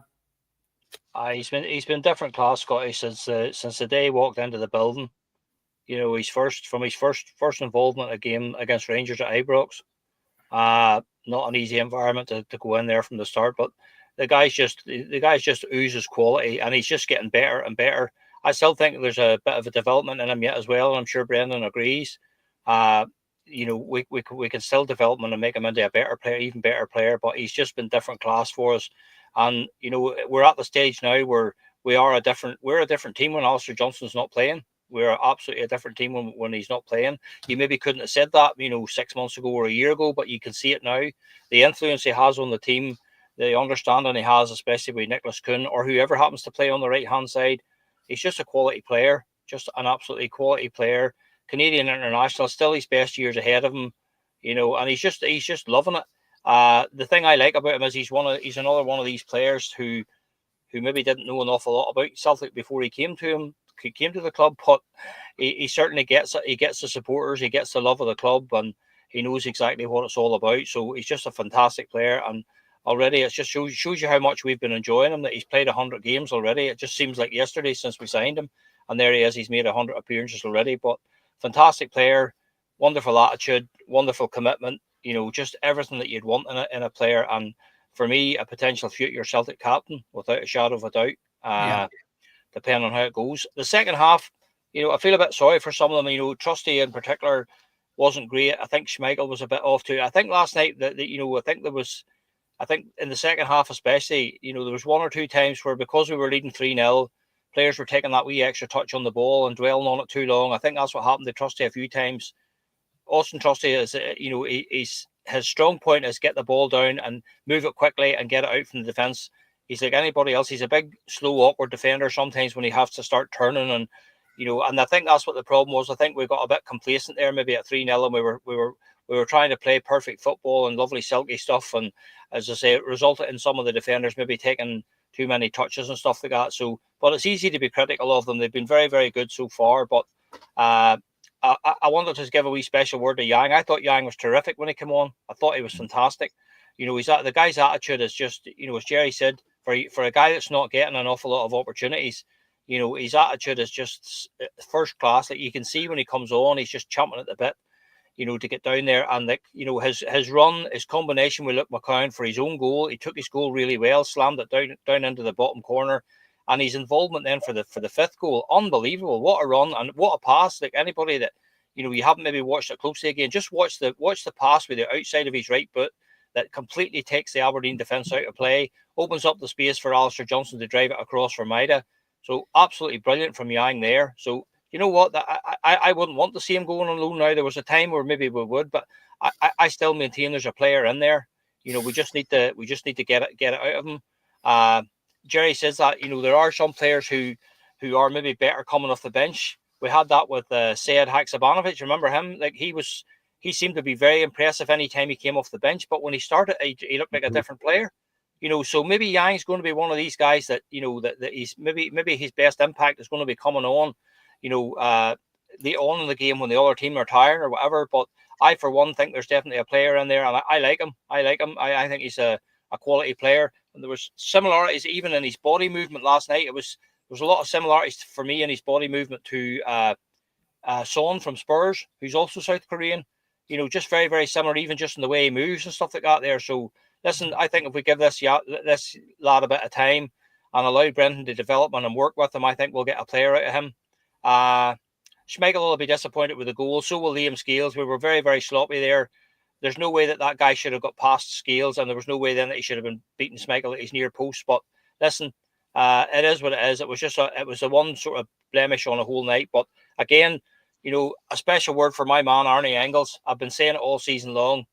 He's been different class, Scotty, since the day he walked into the building. You know, his first involvement in a game against Rangers at Ibrox. Not an easy environment to go in there from the start, but the guy's just oozes quality, and he's just getting better and better. I still think there's a bit of a development in him yet as well, and I'm sure Brendan agrees. You know, we can still develop him and make him into a better player, even better player. But he's just been different class for us, and you know, we're at the stage now where we're a different team when Alistair Johnston's not playing. We're absolutely a different team when he's not playing. You maybe couldn't have said that, you know, 6 months ago or a year ago, but you can see it now. The influence he has on the team, the understanding he has, especially with Nicholas Kuhn or whoever happens to play on the right-hand side. He's just a quality player, just an absolutely quality player. Canadian international, still his best years ahead of him, you know, and he's just loving it. The thing I like about him is he's another one of these players who maybe didn't know an awful lot about Celtic before he came to the club, but he certainly gets it. He gets the supporters, he gets the love of the club, and he knows exactly what it's all about. So he's just a fantastic player, and already it just shows you how much we've been enjoying him, that he's played 100 games already. It just seems like yesterday since we signed him, and there he is. He's made 100 appearances already. But fantastic player, wonderful attitude, wonderful commitment. You know, just everything that you'd want in a player. And for me, a potential future Celtic captain, without a shadow of a doubt. Depending on how it goes. The second half, you know, I feel a bit sorry for some of them. You know, Trusty in particular wasn't great. I think Schmeichel was a bit off too. I think last night that you know, I think in the second half especially, you know, there was 1 or 2 times where, because we were leading 3-0, players were taking that wee extra touch on the ball and dwelling on it too long. I think that's what happened to Trusty a few times. Austin Trusty is, you know, his strong point is get the ball down and move it quickly and get it out from the defence. He's like anybody else. He's a big, slow, awkward defender sometimes when he has to start turning, and you know, and I think that's what the problem was. I think we got a bit complacent there, maybe at 3-0, and we were trying to play perfect football and lovely silky stuff, and as I say, it resulted in some of the defenders maybe taking too many touches and stuff like that. So, but it's easy to be critical of them. They've been very, very good so far. But I wanted to give a wee special word to Yang. I thought Yang was terrific when he came on. I thought he was fantastic. You know, the guy's attitude is just, you know, as Jerry said, for a guy that's not getting an awful lot of opportunities, you know, his attitude is just first class. Like, you can see when he comes on, he's just chomping at the bit, you know, to get down there. And like, you know, his run, his combination with Luke McCown for his own goal, he took his goal really well, slammed it down into the bottom corner, and his involvement then for the 5th goal, unbelievable. What a run and what a pass! Like, anybody that, you know, you haven't maybe watched it closely again, just watch the pass with the outside of his right foot that completely takes the Aberdeen defence out of play, opens up the space for Alistair Johnston to drive it across for Maida. So absolutely brilliant from Yang there. So you know what, I wouldn't want to see him going on loan now. There was a time where maybe we would, but I still maintain there's a player in there. You know, we just need to get it out of him. Jerry says that, you know, there are some players who are maybe better coming off the bench. We had that with Sead Haksabanovic. Remember him? Like, he seemed to be very impressive any time he came off the bench, but when he started, he looked like a different player. You know, so maybe Yang's going to be one of these guys that, you know, that he's maybe his best impact is going to be coming on, you know, on in the game when the other team are tired or whatever. But I, for one, think there's definitely a player in there, and I like him. I think he's a quality player. And there was similarities even in his body movement last night. There was a lot of similarities for me in his body movement to Son from Spurs, who's also South Korean. you know, just very, very similar, even just in the way he moves and stuff like that there. So, listen, I think if we give this lad a bit of time and allow Brendan to develop and work with him, I think we'll get a player out of him. Schmeichel will be disappointed with the goal. So will Liam Scales. We were very, very sloppy there. There's no way that guy should have got past Scales, and there was no way then that he should have been beating Schmeichel at his near post. But listen, it is what it is. It was just a one sort of blemish on a whole night. But again, you know, a special word for my man, Arnie Engels. I've been saying it all season long.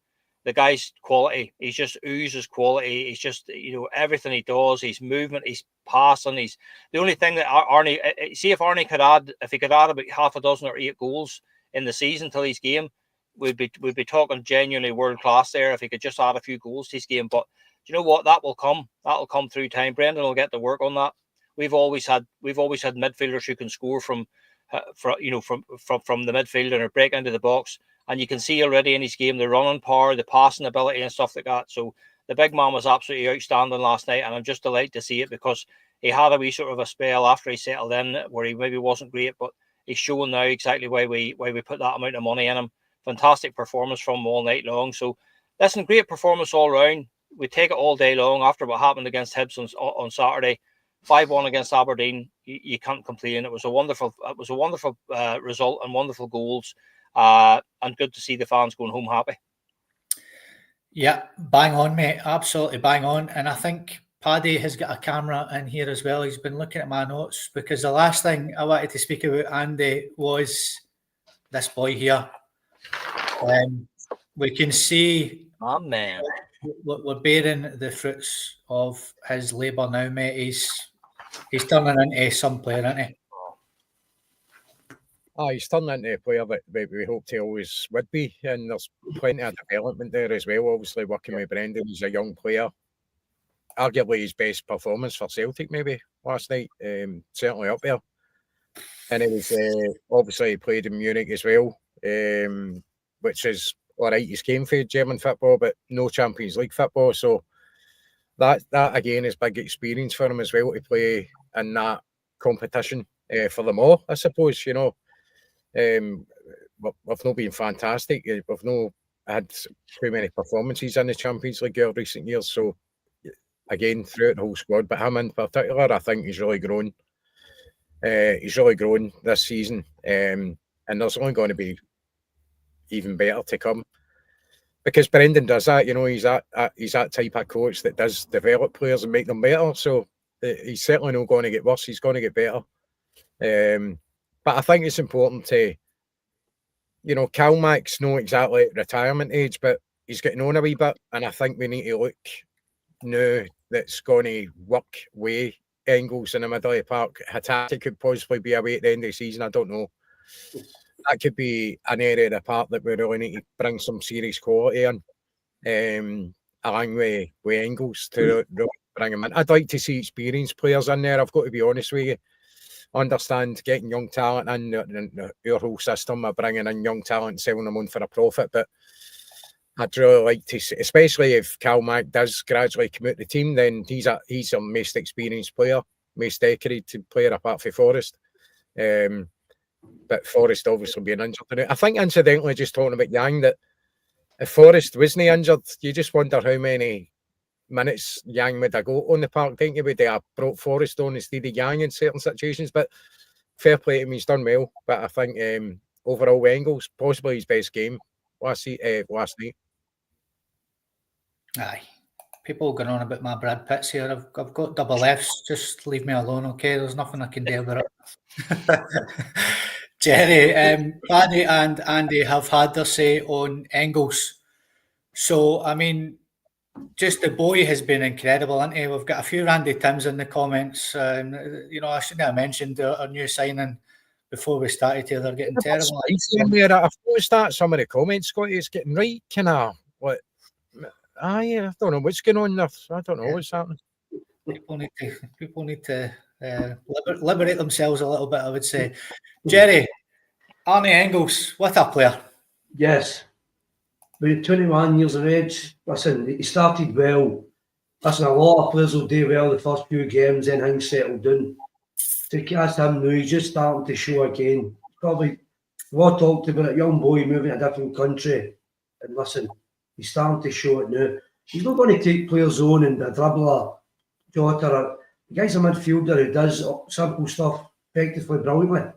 The guy's quality. He's just oozes quality. He's just, you know, everything he does, his movement, his passing. He's the only thing that Arnie, see if Arnie could add, if he could add about half a dozen or 8 goals in the season till his game, we'd be talking genuinely world class there if he could just add a few goals to his game. But you know what? That will come. That'll come through time. Brendan will get to work on that. We've always had midfielders who can score from the midfield and break into the box. And you can see already in his game the running power, the passing ability, and stuff like that. So the big man was absolutely outstanding last night, and I'm just delighted to see it because he had a wee sort of a spell after he settled in where he maybe wasn't great, but he's showing now exactly why we put that amount of money in him. Fantastic performance from him all night long. So listen, great performance all round. We take it all day long after what happened against Hibs on Saturday. 5-1 against Aberdeen. You can't complain. It was a wonderful result and wonderful goals. And good to see the fans going home happy. Yeah, bang on, mate. Absolutely bang on. And I think Paddy has got a camera in here as well. He's been looking at my notes because the last thing I wanted to speak about, Andy, was this boy here. We can see, oh, man, we're bearing the fruits of his labour now, mate. He's turning into some player, isn't he? He's turning into a player that we hoped he always would be, and there's plenty of development there as well. Obviously, working with Brendan, he's a young player. Arguably his best performance for Celtic maybe last night, certainly up there. And it was obviously he played in Munich as well, which is all right. He's came for German football, but no Champions League football. So that again is big experience for him as well to play in that competition for them all, I suppose. You know, we've not been fantastic. We've not had too many performances in the Champions League in recent years. So again, throughout the whole squad, but him in particular, I think he's really grown. He's really grown this season, and there's only going to be even better to come because Brendan does that. You know, he's that type of coach that does develop players and make them better. So he's certainly not going to get worse. He's going to get better. But I think it's important to, you know, Calmac's not exactly at retirement age, but he's getting on a wee bit, and I think we need to look now that's going to work with Engels in the middle of the park. Hatate could possibly be away at the end of the season. I don't know. That could be an area of the park that we really need to bring some serious quality in, along with Engels to bring him in. I'd like to see experienced players in there. I've got to be honest with you. Understand getting young talent in your whole system of bringing in young talent and selling them on for a profit, but I'd really like to see, especially if Calmac does gradually come out the team, then he's a most experienced player, most decorated player apart from Forrest. But Forrest obviously being injured. I think incidentally, just talking about Yang, that if Forrest wasn't injured, you just wonder how many minutes Yang would have got on the park, don't you? Would they have brought Forrest on instead of Yang in certain situations? But fair play to him, he's done well. But I think overall, Engels, possibly his best game last night. Aye. People going on about my Brad Pitts here. I've got double Fs. Just leave me alone, okay? There's nothing I can do about it. Jerry, Paddy and Andy have had their say on Engels. So, I mean, just the boy has been incredible, hasn't he? We've got a few Randy Tims in the comments. You know, I shouldn't have mentioned our new signing before we started here. They're getting terrible. I've noticed that some of the comments, Scotty, it's getting right kind of what. I don't know what's going on there. I don't know what's happening. People need to liberate themselves a little bit, I would say. Jerry, Arnie Engels, what a player. Yes. About 21 years of age. Listen, he started well. Listen, a lot of players will do well the first few games, then things settle down. To cast him now, he's just starting to show again. Probably, we've all talked about a young boy moving to a different country. And listen, he's starting to show it now. He's not going to take players on and a dribbler, Jota. The guy's a midfielder who does simple stuff effectively, brilliantly.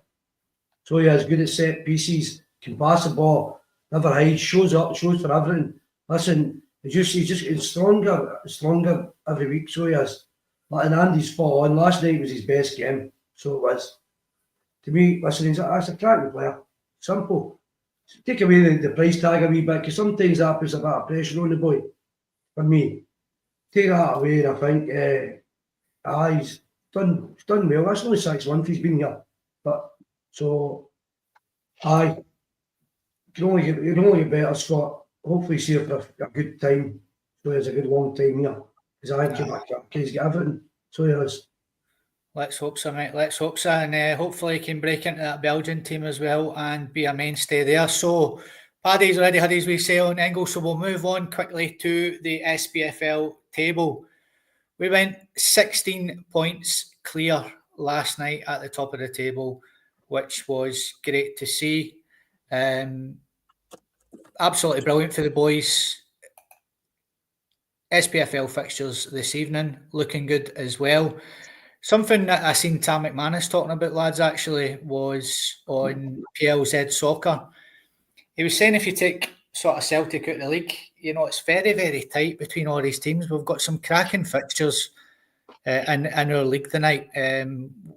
So he is good at set pieces, can pass the ball, never hides, shows up, shows for everything. Listen, he's just stronger every week, so he is. And Andy's fall on. Last night was his best game, so it was. To me, listen, that's a cracking player. Simple. Take away the price tag a wee bit, because sometimes that puts a bit of pressure on the boy. For me, take that away, and I think, he's done well. That's only 6 months he's been here, but so, you can only get better, Scott. Hopefully, he's here for a good time. So it's a good long time here, because I think he's got everything. So he is. Let's hope so, mate. Let's hope so. And hopefully he can break into that Belgian team as well and be a mainstay there. So Paddy's already had his wee say on Engel, so we'll move on quickly to the SPFL table. We went 16 points clear last night at the top of the table, which was great to see. Absolutely brilliant for the boys. SPFL fixtures this evening, looking good as well. Something that I seen Tam McManus talking about, lads, actually, was on PLZ Soccer. He was saying if you take sort of Celtic out of the league, you know, it's very, very tight between all these teams. We've got some cracking fixtures in our league tonight,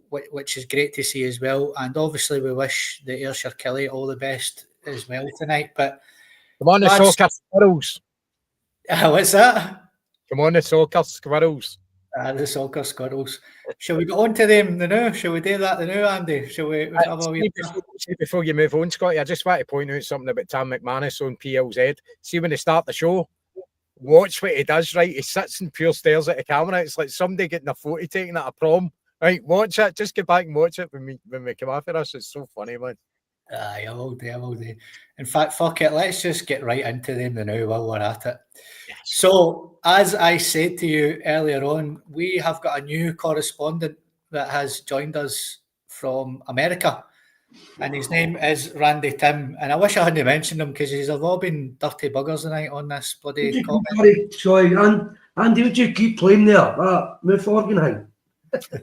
which is great to see as well. And obviously, we wish the Ayrshire Killie all the best as well tonight. But come on, the Soccer Squirrels. What's that? Come on, the Soccer Squirrels. The Soccer Squirrels. Shall we go on to them now? Shall we do that now, Andy? Shall we have a wee... Before you move on, Scotty, I just want to point out something about Tam McManus on PLZ. See, when they start the show, watch what he does, right? He sits and pure stares at the camera. It's like somebody getting a photo taken at a prom. Right, watch it. Just get back and watch it when we come after us. It's so funny, man. Aye, I will do. In fact, fuck it. Let's just get right into them now while we're at it. Yes. So, as I said to you earlier on, we have got a new correspondent that has joined us from America, and his name is Randy Tim. And I wish I hadn't mentioned him because he's all been dirty buggers tonight on this bloody comment. Sorry, Andy, would you keep playing there? Move Organ.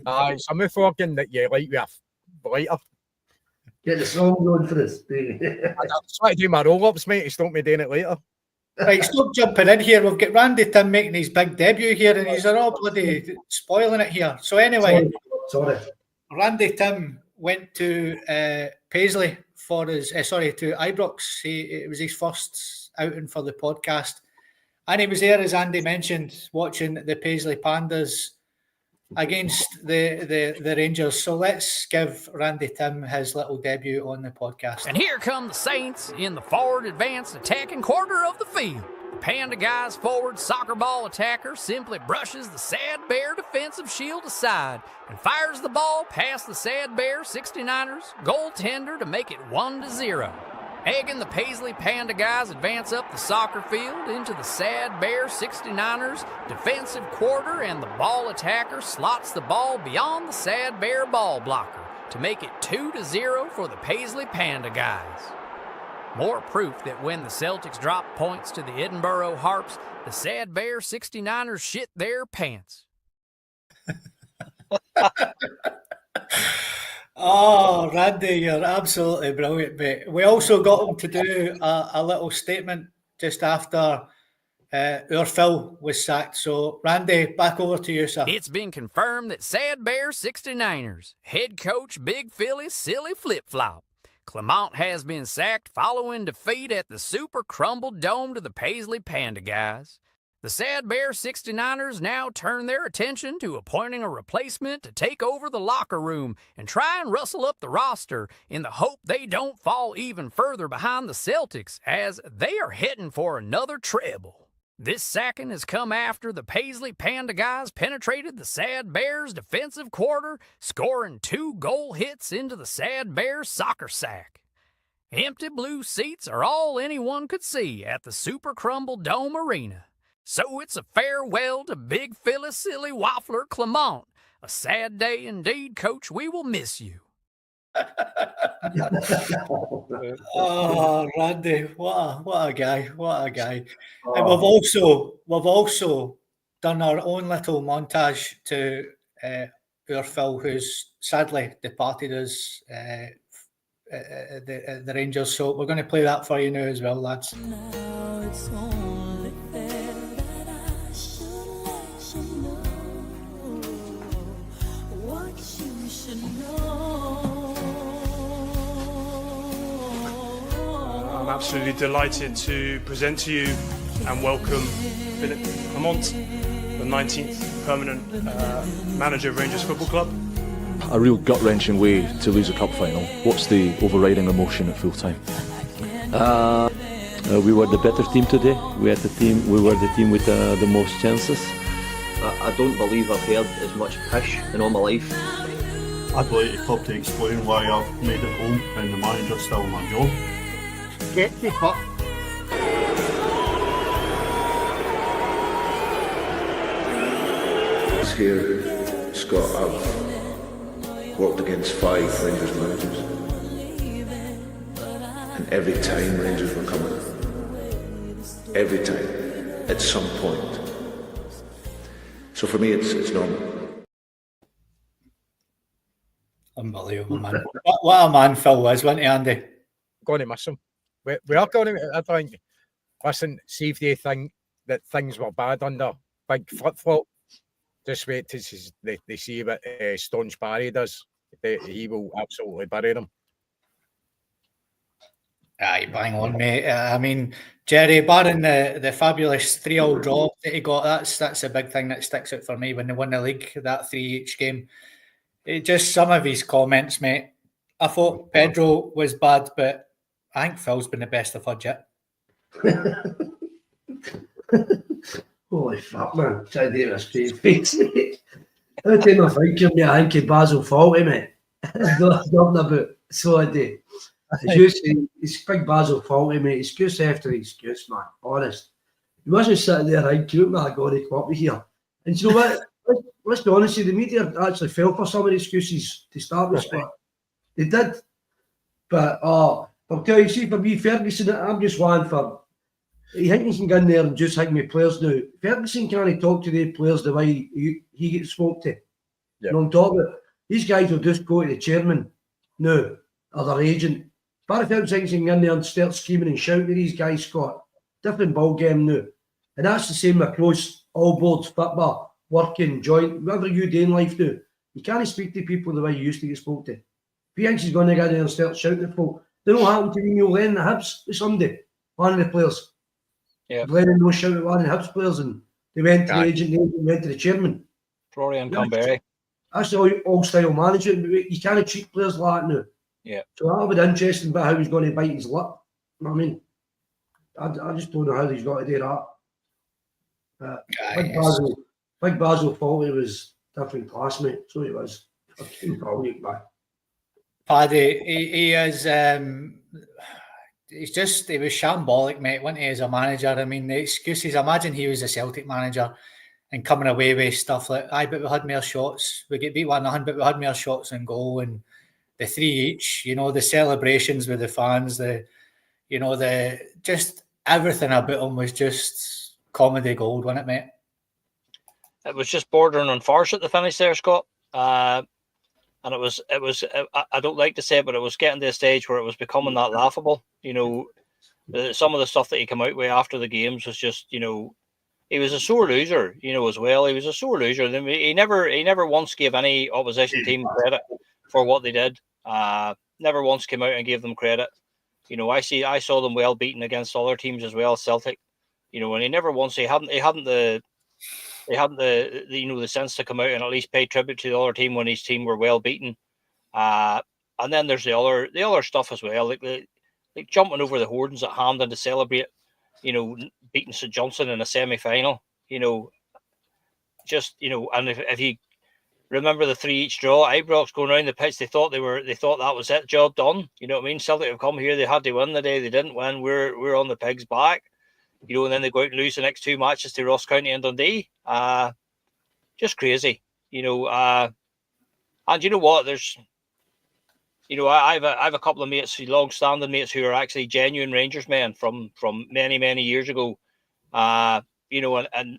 Aye, it's a move Organ that you like with a lighter. Get the song going for this, baby. I'm trying to do my roll-ups, mate. You stop me doing it later. Right, stop jumping in here. We've got Randy Tim making his big debut here, and he's all bloody spoiling it here. So anyway, sorry. Randy Tim went to Paisley for his, to Ibrox. It was his first outing for the podcast, and he was there, as Andy mentioned, watching the Paisley Pandas against the Rangers. So let's give Randy Tim his little debut on the podcast. And here come the Saints in the forward advanced attacking quarter of the field. Panda Guy's forward soccer ball attacker simply brushes the Sad Bear defensive shield aside and fires the ball past the Sad Bear 69ers goaltender to make it 1-0. Egging the Paisley Panda Guys advance up the soccer field into the Sad Bear 69ers defensive quarter, and the ball attacker slots the ball beyond the Sad Bear ball blocker to make it 2-0 for the Paisley Panda Guys. More proof that when the Celtics drop points to the Edinburgh Harps, the Sad Bear 69ers shit their pants. Oh, Randy, you're absolutely brilliant, mate. We also got him to do a little statement just after our Phil was sacked. So, Randy, back over to you, sir. It's been confirmed that Sad Bear 69ers head coach Big Philly's silly flip-flop Clement has been sacked following defeat at the Super Crumble Dome to the Paisley Panda Guys. The Sad Bear 69ers now turn their attention to appointing a replacement to take over the locker room and try and rustle up the roster in the hope they don't fall even further behind the Celtics as they are heading for another treble. This sacking has come after the Paisley Panda Guys penetrated the Sad Bears' defensive quarter, scoring 2 goal hits into the Sad Bears soccer sack. Empty blue seats are all anyone could see at the Super Crumble Dome Arena. So it's a farewell to Big Philly Silly Waffler Clement. A sad day indeed, Coach. We will miss you. Oh, Randy, what a guy, what a guy. And Oh, we've also done our own little montage to poor Phil, who's sadly departed us the Rangers. So we're going to play that for you now as well, lads. Now it's only fair that I should let you know what you should know. I'm absolutely delighted to present to you and welcome Philippe Clement, the 19th permanent manager of Rangers Football Club. A real gut-wrenching way to lose a cup final. What's the overriding emotion at full time? We were the better team today. We were the team with the most chances. I don't believe I've heard as much pish in all my life. I'd like the club to explain why I've made it home and the manager's still my job. Get the fuck. This here, Scott, I've worked against 5 Rangers managers. And every time Rangers were coming, every time, at some point. So for me, it's normal. Unbelievable, man. What a man Phil was, wasn't he, Andy? Going to miss him. We are going to, I think, listen, see if they think that things were bad under big flip-flop. Just wait till they see what Staunch Barry does. He will absolutely bury them. Aye, bang on, mate. I mean, Jerry, barring the fabulous 3-3 draw that he got, that's a big thing that sticks out for me when they won the league, that 3-each game. Just some of his comments, mate. I thought Pedro was bad, but I think Phil's been the best I've had yet. Holy fuck, man. Try to do a straight face, mate. Every time I think of me, I think of Basil Fawlty, mate. Nothing about so I do. It's big Basil Fawlty, mate. Excuse after excuse, man. Honest. You wasn't sitting there, right? Cute, man. I got to come up here. And you know what? Let's be honest, the media actually fell for some of the excuses to start with. But they did. But I'll tell you, see, for me, Ferguson, I'm just one for. He thinks he can go in there and just hang me players now. Ferguson can't talk to the players the way he gets spoke to. Yep. You know what I'm talking about? These guys will just go to the chairman now, or their agent. Barry Ferguson thinks he can go in there and start screaming and shouting to these guys, Scott. Different ball game now. And that's the same across all boards, football, working, joint, whatever you do in life now. You can't speak to people the way you used to get spoke to. If he thinks he's going to go in there and start shouting at folk, then what happened to Neil Lennon the Hibs Sunday? One of the players. Yeah. Lennon no shout at one of the Hibs players and they went to the agent and went to the chairman. Florian Camberry. That's all style management. You can't treat players like that now. Yeah. So that'll be interesting about how he's going to bite his lip. You know what I mean? I just don't know how he's got to do that. Big Basil Fawlty was different class, mate. So he was. Brilliant, man. Paddy, he is. He was shambolic, mate, wasn't he, as a manager? I mean, the excuses, imagine he was a Celtic manager and coming away with stuff like, but we had more shots. We get beat 1-0, but we had more shots on goal and the 3 each, the celebrations with the fans, just everything about him was just comedy gold, wasn't it, mate? It was just bordering on farce at the finish there, Scott. And it was. I don't like to say it, but it was getting to a stage where it was becoming that laughable. Some of the stuff that he came out with after the games was just, he was a sore loser, as well. He was a sore loser. He never once gave any opposition team credit for what they did. Never once came out and gave them credit. I saw them well beaten against other teams as well, Celtic. And he never once he hadn't the sense to come out and at least pay tribute to the other team when his team were well beaten. And then there's the other stuff as well, like jumping over the hoardings at Hampden to celebrate, beating St Johnstone in a semi-final. And if you remember the 3 each draw, Ibrox going around the pitch, they thought that was it, job done. You know what I mean? Celtic have come here, they had to win the day, they didn't win. We're on the pigs' back. And then they go out and lose the next 2 matches to Ross County and Dundee. Just crazy, and you know what? There's, you know, I have a couple of mates, long-standing mates, who are actually genuine Rangers men from many years ago. You know, and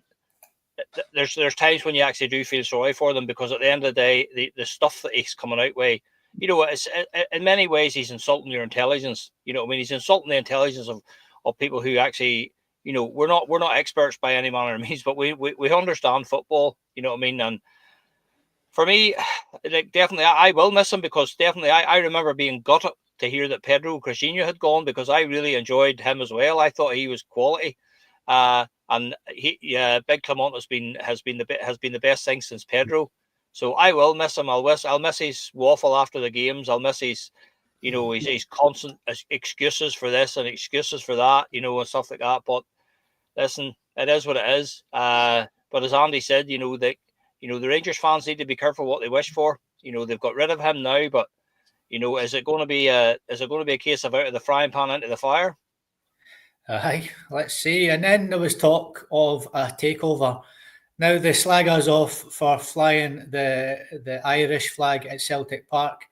there's times when you actually do feel sorry for them, because at the end of the day, the stuff that he's coming out with, you know, it's in many ways he's insulting your intelligence. You know what I mean? He's insulting the intelligence of people who actually, you know, we're not experts by any manner of means, but we understand football. You know what I mean? And for me, like, definitely, I will miss him, because definitely I remember being gutted to hear that Pedro Crisinho had gone, because I really enjoyed him as well. I thought he was quality. And Big Clement has been the best thing since Pedro. So I will miss him. I'll miss his waffle after the games. I'll miss his, you know, his constant excuses for this and excuses for that, you know, and stuff like that. But listen, it is what it is. But as Andy said, you know, the Rangers fans need to be careful what they wish for. You know, they've got rid of him now, but you know, is it going to be a case of out of the frying pan into the fire? Aye, let's see. And then there was talk of a takeover. Now they slag us off for flying the Irish flag at Celtic Park,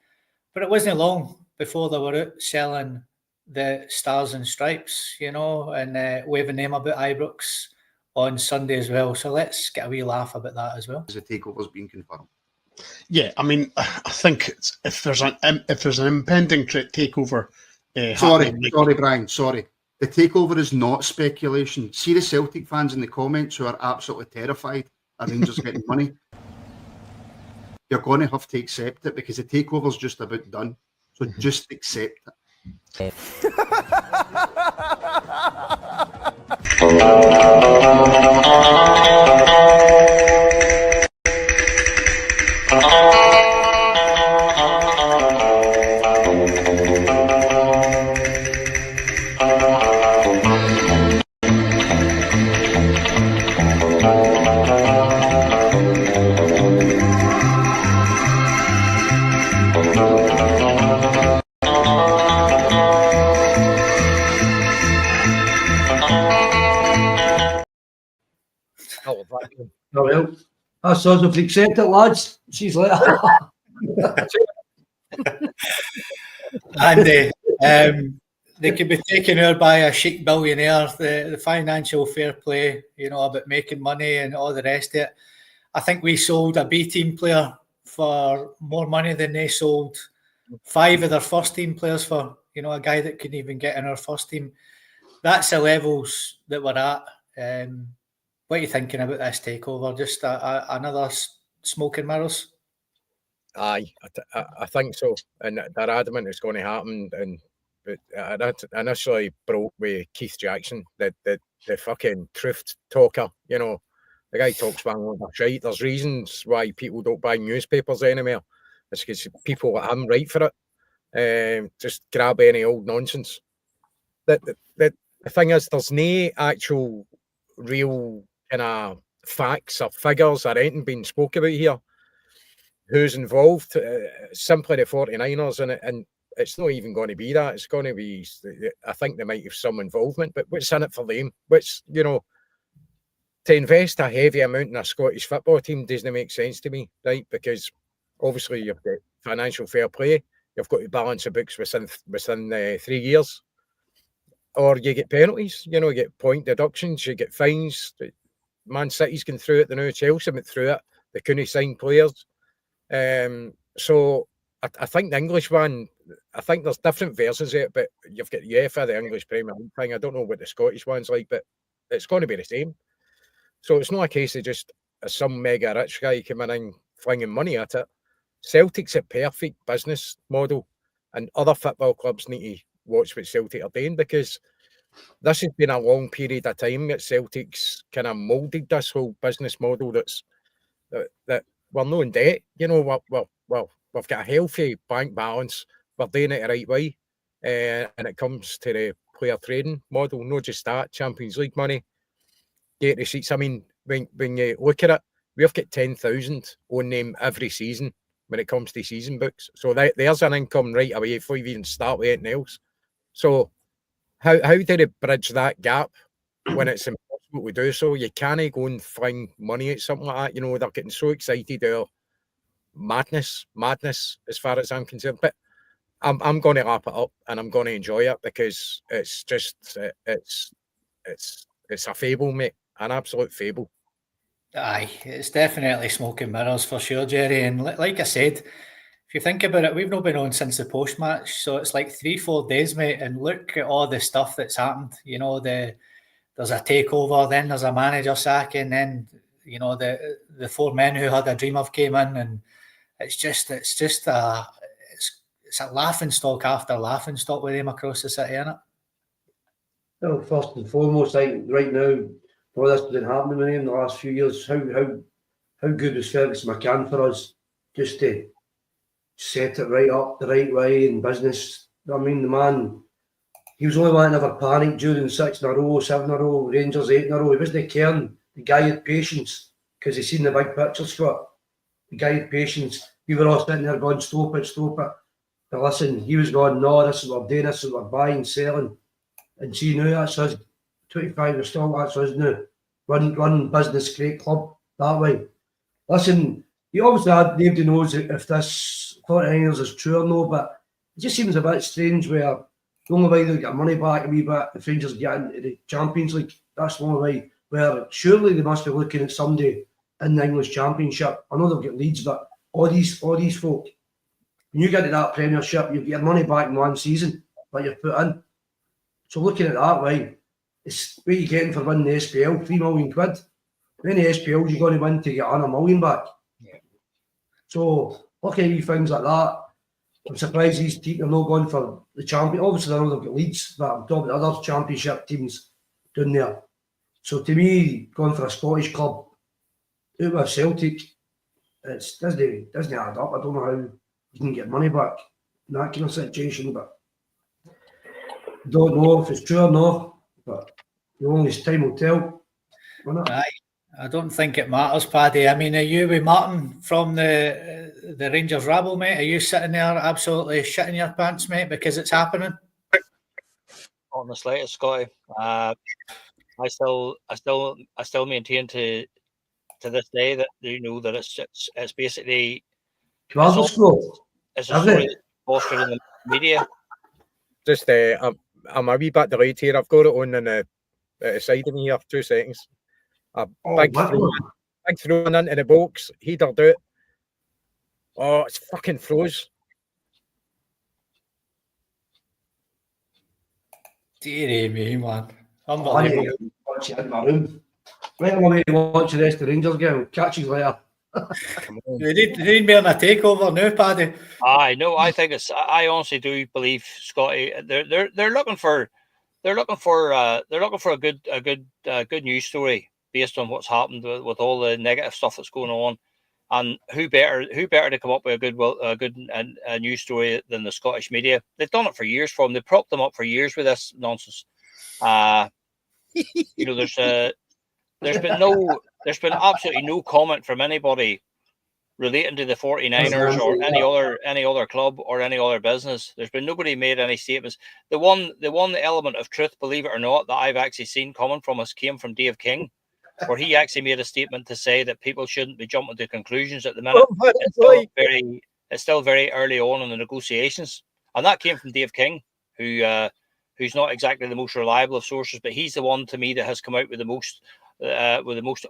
but it wasn't long before they were out selling the Stars and Stripes, you know, and waving them about Ibrox on Sunday as well. So let's get a wee laugh about that as well. The takeover's been confirmed. Yeah, I mean, I think if there's an impending takeover, sorry, Brian. Sorry, the takeover is not speculation. See the Celtic fans in the comments who are absolutely terrified of Rangers getting money. You're going to have to accept it, because the takeover's just about done. So just accept it. Oh well, that's us. If we accept it, lads. She's like, Andy, they could be taken over by a chic billionaire. The financial fair play, you know, about making money and all the rest of it. I think we sold a B team player for more money than they sold 5 of their first team players for. You know, a guy that couldn't even get in our first team. That's the levels that we're at. What are you thinking about this takeover? Just another smoke and mirrors? Aye, I think so. And they're adamant it's going to happen. And I initially broke with Keith Jackson, the fucking truth talker. You know, the guy talks bang on the shite. There's reasons why people don't buy newspapers anymore. It's because people like him write for it. Just grab any old nonsense. The thing is, there's no actual real kind of facts or figures or anything being spoke about here. Who's involved? Simply the 49ers, and it's not even going to be that. It's going to be, I think they might have some involvement, but what's in it for them? Which, you know, to invest a heavy amount in a Scottish football team doesn't make sense to me, right? Because obviously you've got financial fair play, you've got to balance the books within 3 years, or you get penalties, you know, you get point deductions, you get fines. Man City's gone through it, the new Chelsea went through it, they couldn't sign players. So I think the English one, I think there's different versions of it, but you've got UEFA, the English Premier League thing. I don't know what the Scottish one's like, but it's going to be the same. So it's not a case of just some mega rich guy coming in flinging money at it. Celtic's a perfect business model, and other football clubs need to watch what Celtic are doing, because this has been a long period of time that Celtic's kind of moulded this whole business model that we're not in debt. You know, we've got a healthy bank balance. We're doing it the right way. And it comes to the player trading model, not just that, Champions League money, get receipts. I mean, when you look at it, we've got 10,000 on them every season when it comes to season books. So there's an income right away before you even start with anything else. So how do they bridge that gap when it's impossible to do so? You can't go and find money at something like that. You know, they're getting so excited. They're madness as far as I'm concerned. But I'm going to wrap it up and I'm going to enjoy it because it's just it's a fable, mate, an absolute fable. Aye, it's definitely smoke and mirrors for sure, Jerry. And like I said, if you think about it, we've not been on since the post match, so it's like 3-4 days, mate. And look at all the stuff that's happened. You know, there's a takeover, then there's a manager sacking, then you know the four men who had a dream of came in, and it's a laughing stock after laughing stock with them across the city, isn't it? Well, first and foremost, I think right now, all this has been happening with him in the last few years. How good was Fergus McCann for us just to set it right up the right way in business? I mean, the man, he was the only one that never panicked during 6 in a row, 7 in a row, Rangers 8 in a row. He wasn't caring. The guy had patience because he seen the big picture, Scott. The guy had patience. We were all sitting there going, stop it. But listen, he was going, no, this is what we're doing, this is what we're buying, selling. And see now, that's us. 25 are still, that's us now. Run business, great club, that way. Listen, you obviously had, nobody knows if this 49ers is true or no, but it just seems a bit strange where the only way they'll get money back a wee bit if Rangers get into the Champions League, that's the only way, where surely they must be looking at somebody in the English Championship. I know they've got Leeds, but all these folk, when you get to that Premiership, you get your money back in one season that you've put in. So looking at it that way, it's what you're getting for winning the SPL, £3 million. How many SPLs you're going to win to get $100 million back? Yeah. So looking at things like that, I'm surprised these teams are not going for the champion. Obviously, I know they've got Leeds, but I'm talking about other championship teams down there. So to me, going for a Scottish club out with Celtic, it doesn't add up. I don't know how you can get money back in that kind of situation, but don't know if it's true or not, but the only time will tell. Aye, I don't think it matters, Paddy. I mean, are you with Martin from the Rangers rabble, mate? Are you sitting there absolutely shitting your pants, mate, because it's happening? Not in the slightest, Scotty. I still maintain to this day that that it's basically it's a story that's fostered in the media. Just I'm a wee bit delayed here. I've got it on the side of me here. 2 seconds. Big throwing into the box. Header out. Oh, it's fucking froze. Dearie me, man. I need to watch it in my room. Right on my way to watch the rest of the Rangers game. Catch you later. They need me on a takeover now, Paddy. I think it's. I honestly do believe, Scotty. They're looking for a good news story based on what's happened with all the negative stuff that's going on. And who better to come up with a good news story than the Scottish media? They've done it for years for them. They propped them up for years with this nonsense. There's been absolutely no comment from anybody relating to the 49ers or any other club or any other business. There's been nobody made any statements. The one element of truth, believe it or not, that I've actually seen coming from us came from Dave King, where he actually made a statement to say that people shouldn't be jumping to conclusions at the minute. It's still very early on in the negotiations, and that came from Dave King, who's not exactly the most reliable of sources, but he's the one to me that has come out with the most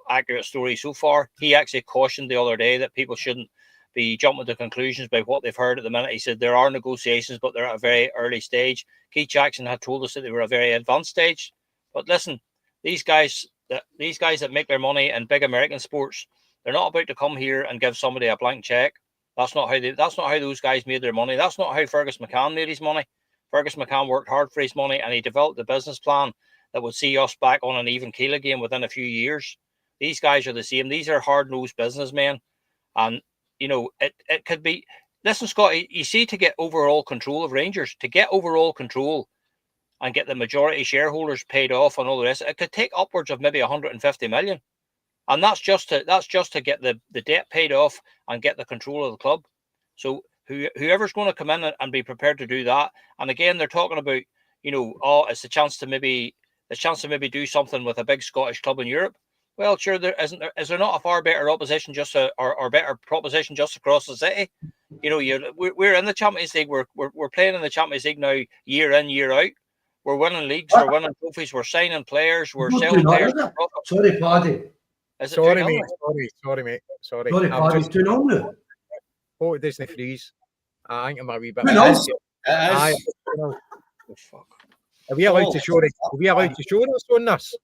accurate story so far. He actually cautioned the other day that people shouldn't be jumping to conclusions by what they've heard at the minute. He said there are negotiations, but they're at a very early stage. Keith Jackson had told us that they were at a very advanced stage. But listen, these guys that make their money in big American sports, they're not about to come here and give somebody a blank check. That's not how those guys made their money. That's not how Fergus McCann made his money. Fergus McCann worked hard for his money, and he developed a business plan that would see us back on an even keel again within a few years. These guys are the same. These are hard-nosed businessmen. And, it could be... Listen, Scott, you see, to get overall control of Rangers, to get overall control and get the majority shareholders paid off and all the rest, it could take upwards of maybe 150 million. And that's just to get the debt paid off and get the control of the club. So whoever's going to come in and be prepared to do that, and again, they're talking about, it's a chance to maybe do something with a big Scottish club in Europe. Well, sure, is there not a far better opposition or better proposition just across the city? You know, we're in the Champions League. We're playing in the Champions League now, year in, year out. We're winning leagues. We're winning trophies. We're signing players. We're selling players. Sorry, Paddy. Is it Sorry, 2-0? mate. Sorry, mate. Sorry. Sorry, I'm Paddy. just 2-0 now. oh, it doesn't freeze. I think I'm a wee bit. It Aye. is. Oh, fuck. Are we allowed to show it? Are we allowed to show us on this?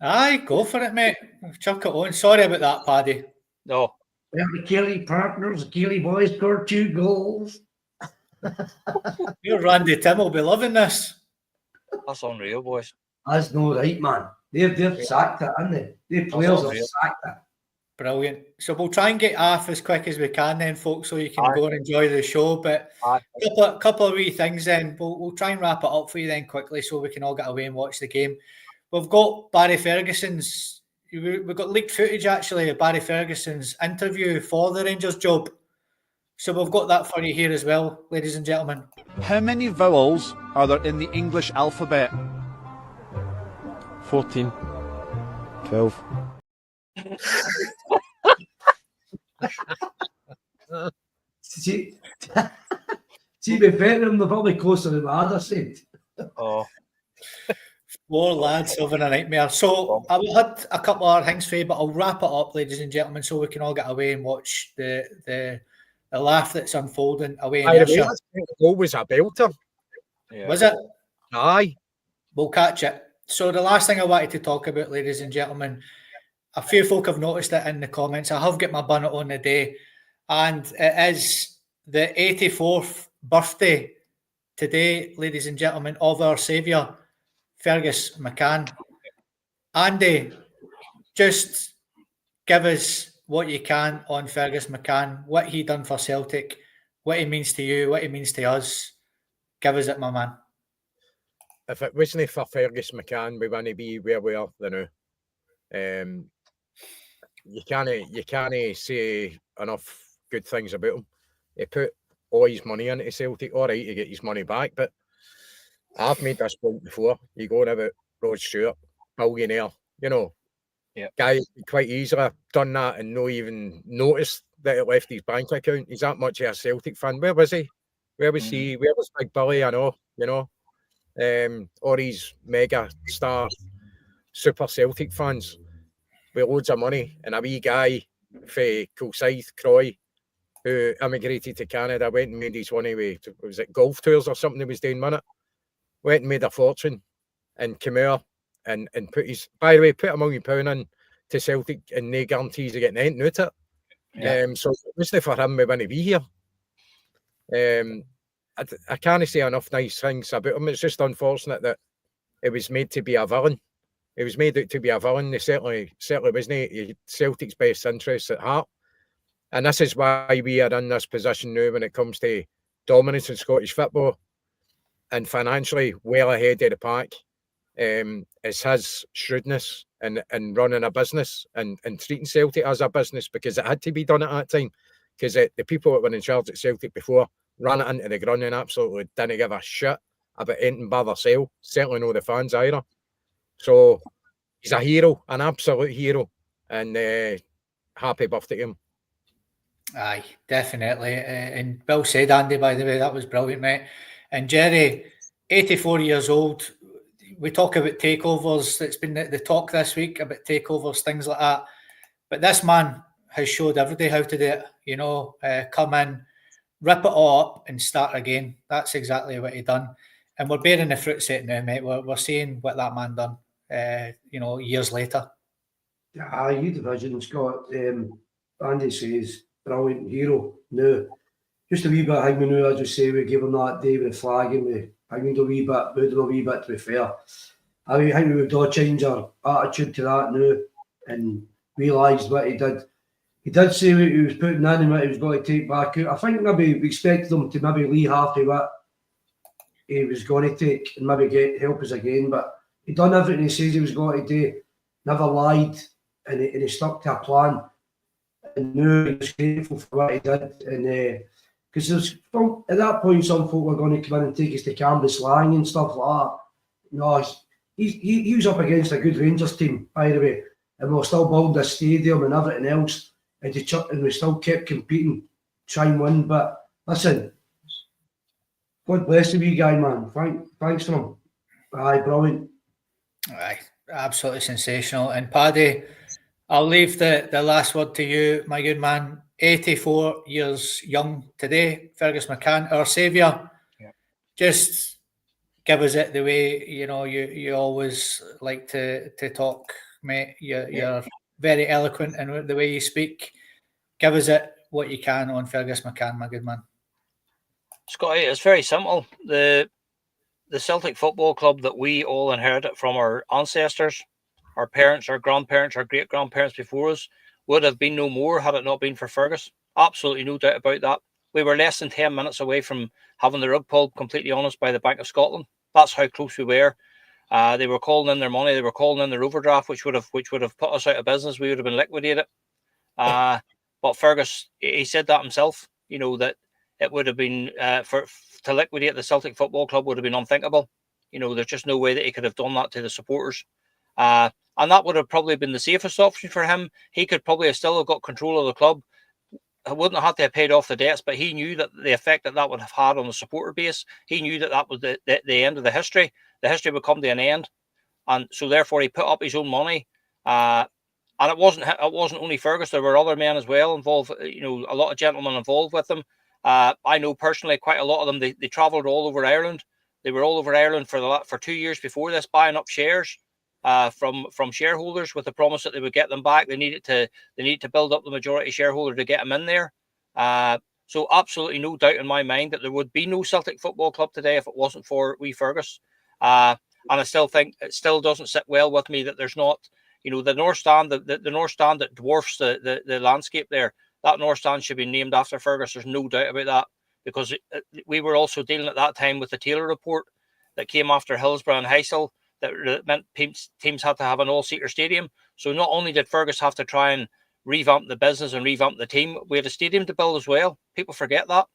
Aye, go for it, mate. Chuck it on. Sorry about that, Paddy. No. Well, the Kelly partners, the Kelly boys scored 2 goals. Your Randy Tim will be loving this. That's unreal, boys. That's no right, man. They've sacked it, haven't they? The players have sacked it. Brilliant. So we'll try and get off as quick as we can then, folks, so you can go and enjoy the show. But a couple of wee things then. We'll try and wrap it up for you then quickly so we can all get away and watch the game. We've got Barry Ferguson's... We've got leaked footage, actually, of Barry Ferguson's interview for the Rangers job. So we've got that for you here as well, ladies and gentlemen. How many vowels are there in the English alphabet? 14. 12. See, with Veteran, they're probably closer than what I'd have said. Oh. Four lads having a nightmare. So I had a couple of other things for you, but I'll wrap it up, ladies and gentlemen, so we can all get away and watch the laugh that's unfolding away in Ayrshire. The goal was a belter. Yeah. Was it? Aye. We'll catch it. So the last thing I wanted to talk about, ladies and gentlemen, a few folk have noticed it in the comments. I have got my bonnet on the day, and it is the 84th birthday today, ladies and gentlemen, of our saviour, Fergus McCann. Andy, just give us what you can on Fergus McCann, what he done for Celtic, what he means to you, what he means to us. Give us it, my man. If it wasn't for Fergus McCann, we wouldn't be where we are now. You can't say enough good things about him. He put all his money into Celtic, all right, to get his money back, but I've made this point before. You go on about Rod Stewart, billionaire, you know. Yeah. Guy quite easily done that and not even noticed that it left his bank account. He's that much of a Celtic fan. Where was he? Where was he? Where was Big Billy? I know, you know. Or these mega star super Celtic fans with loads of money, and a wee guy for Kilsyth, Croy, who immigrated to Canada, went and made his money with, was it golf tours or something he was doing, wasn't it? Went and made a fortune and came out and put his, by the way, put £1 million in to Celtic and no guarantees of getting anything out of it. Yeah. So it wasn't for him, we wouldn't be here. I can't say enough nice things about him. It's just unfortunate that it was made to be a villain. It was made out to be a villain. They certainly wasn't Celtic's best interests at heart. And this is why we are in this position now when it comes to dominance in Scottish football and financially well ahead of the pack. It's his shrewdness and running a business and treating Celtic as a business, because it had to be done at that time, because the people that were in charge at Celtic before ran it into the ground and absolutely didn't give a shit about anything by themselves. Certainly no the fans either. So he's a hero, an absolute hero, and happy birthday to him. Aye, definitely. And well said, Andy, by the way. That was brilliant, mate. And Jerry, 84 years old. We talk about takeovers. It's been the talk this week about takeovers, things like that. But this man has showed everybody how to do it. You know, come in, rip it all up and start again. That's exactly what he done. And we're bearing the fruits of it now, mate. We're seeing what that man done, you know, years later. Yeah, you division, Scott. Andy says, brilliant hero. No, just a wee bit hanging now, I just say we give him that day with the flag and we hanging a wee bit, moving a wee bit, to be fair. I think we've got to change our attitude to that now and realise what he did. He did say what he was putting in and what he was going to take back out. I think maybe we expected him to maybe leave halfway what he was going to take and maybe help us again, but he done everything he says he was going to do, never lied, and he stuck to a plan. And now he was grateful for what he did. And because at that point, some folk were going to come in and take us to Cambuslang and stuff like that. No, he was up against a good Rangers team, by the way, and we were still building a stadium and everything else, and we still kept competing, try and win. But Listen, God bless the wee guy, man. Thanks for him. Aye, brilliant. Aye, absolutely sensational. And Paddy, I'll leave the last word to you, my good man. 84 years young today, Fergus McCann, our saviour. Yeah. Just give us it the way you always like to talk, mate. You're very eloquent in the way you speak. Give us it what you can on Fergus McCann, my good man. Scotty, it's very simple. The Celtic Football Club that we all inherited from our ancestors, our parents, our grandparents, our great-grandparents before us, would have been no more had it not been for Fergus. Absolutely no doubt about that. We were less than 10 minutes away from having the rug pulled, completely honest, by the Bank of Scotland. That's how close we were. They were calling in their money. They were calling in their overdraft, which would have put us out of business. We would have been liquidated. But Fergus, he said that himself, that it would have been to liquidate the Celtic Football Club would have been unthinkable. There's just no way that he could have done that to the supporters. And that would have probably been the safest option for him. He could probably have still got control of the club. He wouldn't have had to have paid off the debts, but he knew that the effect that would have had on the supporter base. He knew that was the end of the history. The history would come to an end. And so therefore he put up his own money. And it wasn't only Fergus. There were other men as well involved, a lot of gentlemen involved with them. I know personally quite a lot of them. They travelled all over Ireland. They were all over Ireland for 2 years before this, buying up shares from shareholders with the promise that they would get them back. They needed to build up the majority shareholder to get them in there. So absolutely no doubt in my mind that there would be no Celtic Football Club today if it wasn't for wee Fergus. And I still think it still doesn't sit well with me that there's not, the North Stand, the North Stand that dwarfs the landscape there. That North Stand should be named after Fergus. There's no doubt about that, because we were also dealing at that time with the Taylor report that came after Hillsborough and Heysel that meant teams had to have an all-seater stadium. So not only did Fergus have to try and revamp the business and revamp the team, we had a stadium to build as well. People forget that.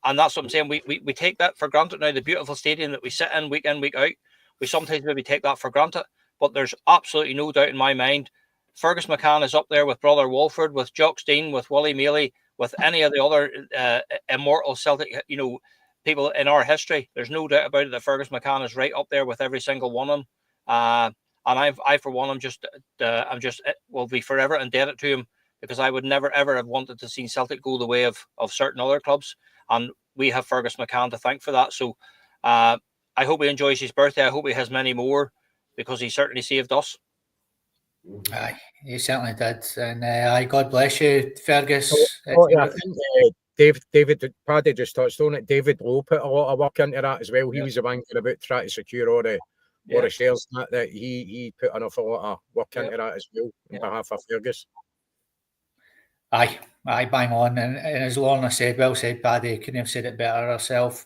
And that's what I'm saying. We take that for granted now, the beautiful stadium that we sit in, week out. We sometimes maybe take that for granted, but there's absolutely no doubt in my mind Fergus McCann is up there with Brother Walford, with Jock Stein, with Willie Mealy, with any of the other immortal Celtic, people in our history. There's no doubt about it that Fergus McCann is right up there with every single one of them. And I for one, will be forever indebted to him, because I would never ever have wanted to see Celtic go the way of certain other clubs, and we have Fergus McCann to thank for that. So I hope he enjoys his birthday. I hope he has many more, because he certainly saved us. Aye, he certainly did. And God bless you, Fergus. I think David Paddy just touched on it. David Lowe put a lot of work into that as well. He was the man about trying to secure all the shares that he put an awful lot of work into that as well on behalf of Fergus. Aye, bang on. And as Lorna said, well said, Paddy. Couldn't have said it better herself.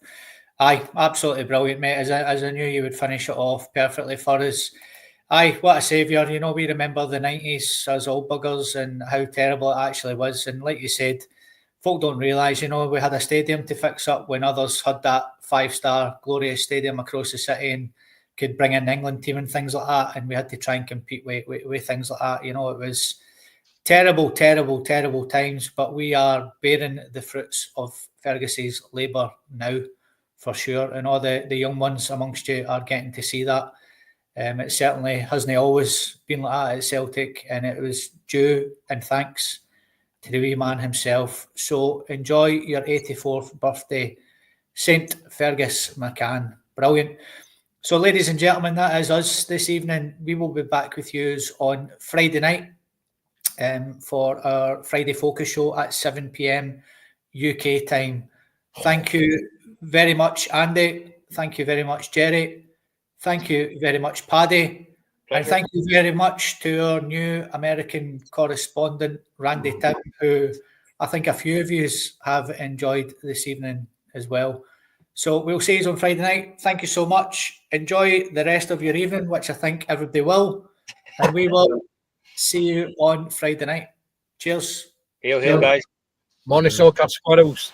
Aye, absolutely brilliant, mate. As I knew you would finish it off perfectly for us. Aye, what a saviour. We remember the 90s as old buggers and how terrible it actually was. And like you said, folk don't realise, we had a stadium to fix up when others had that 5-star glorious stadium across the city and could bring in the England team and things like that. And we had to try and compete with things like that. It was terrible, terrible, terrible times. But we are bearing the fruits of Fergus's labour now, for sure. And all the young ones amongst you are getting to see that. It certainly hasn't always been like that at Celtic, and it was due and thanks to the wee man himself. So enjoy your 84th birthday, St. Fergus McCann. Brilliant. So ladies and gentlemen, that is us this evening. We will be back with you on Friday night for our Friday Focus show at 7 p.m. UK time. Thank you very much, Andy. Thank you very much, Jerry. Thank you very much, Paddy. Pleasure. And thank you very much to our new American correspondent, Randy Tim, who I think a few of you have enjoyed this evening as well. So we'll see you on Friday night. Thank you so much. Enjoy the rest of your evening, which I think everybody will. And we will see you on Friday night. Cheers. Hail, hail, guys. Monosoccer Squirrels.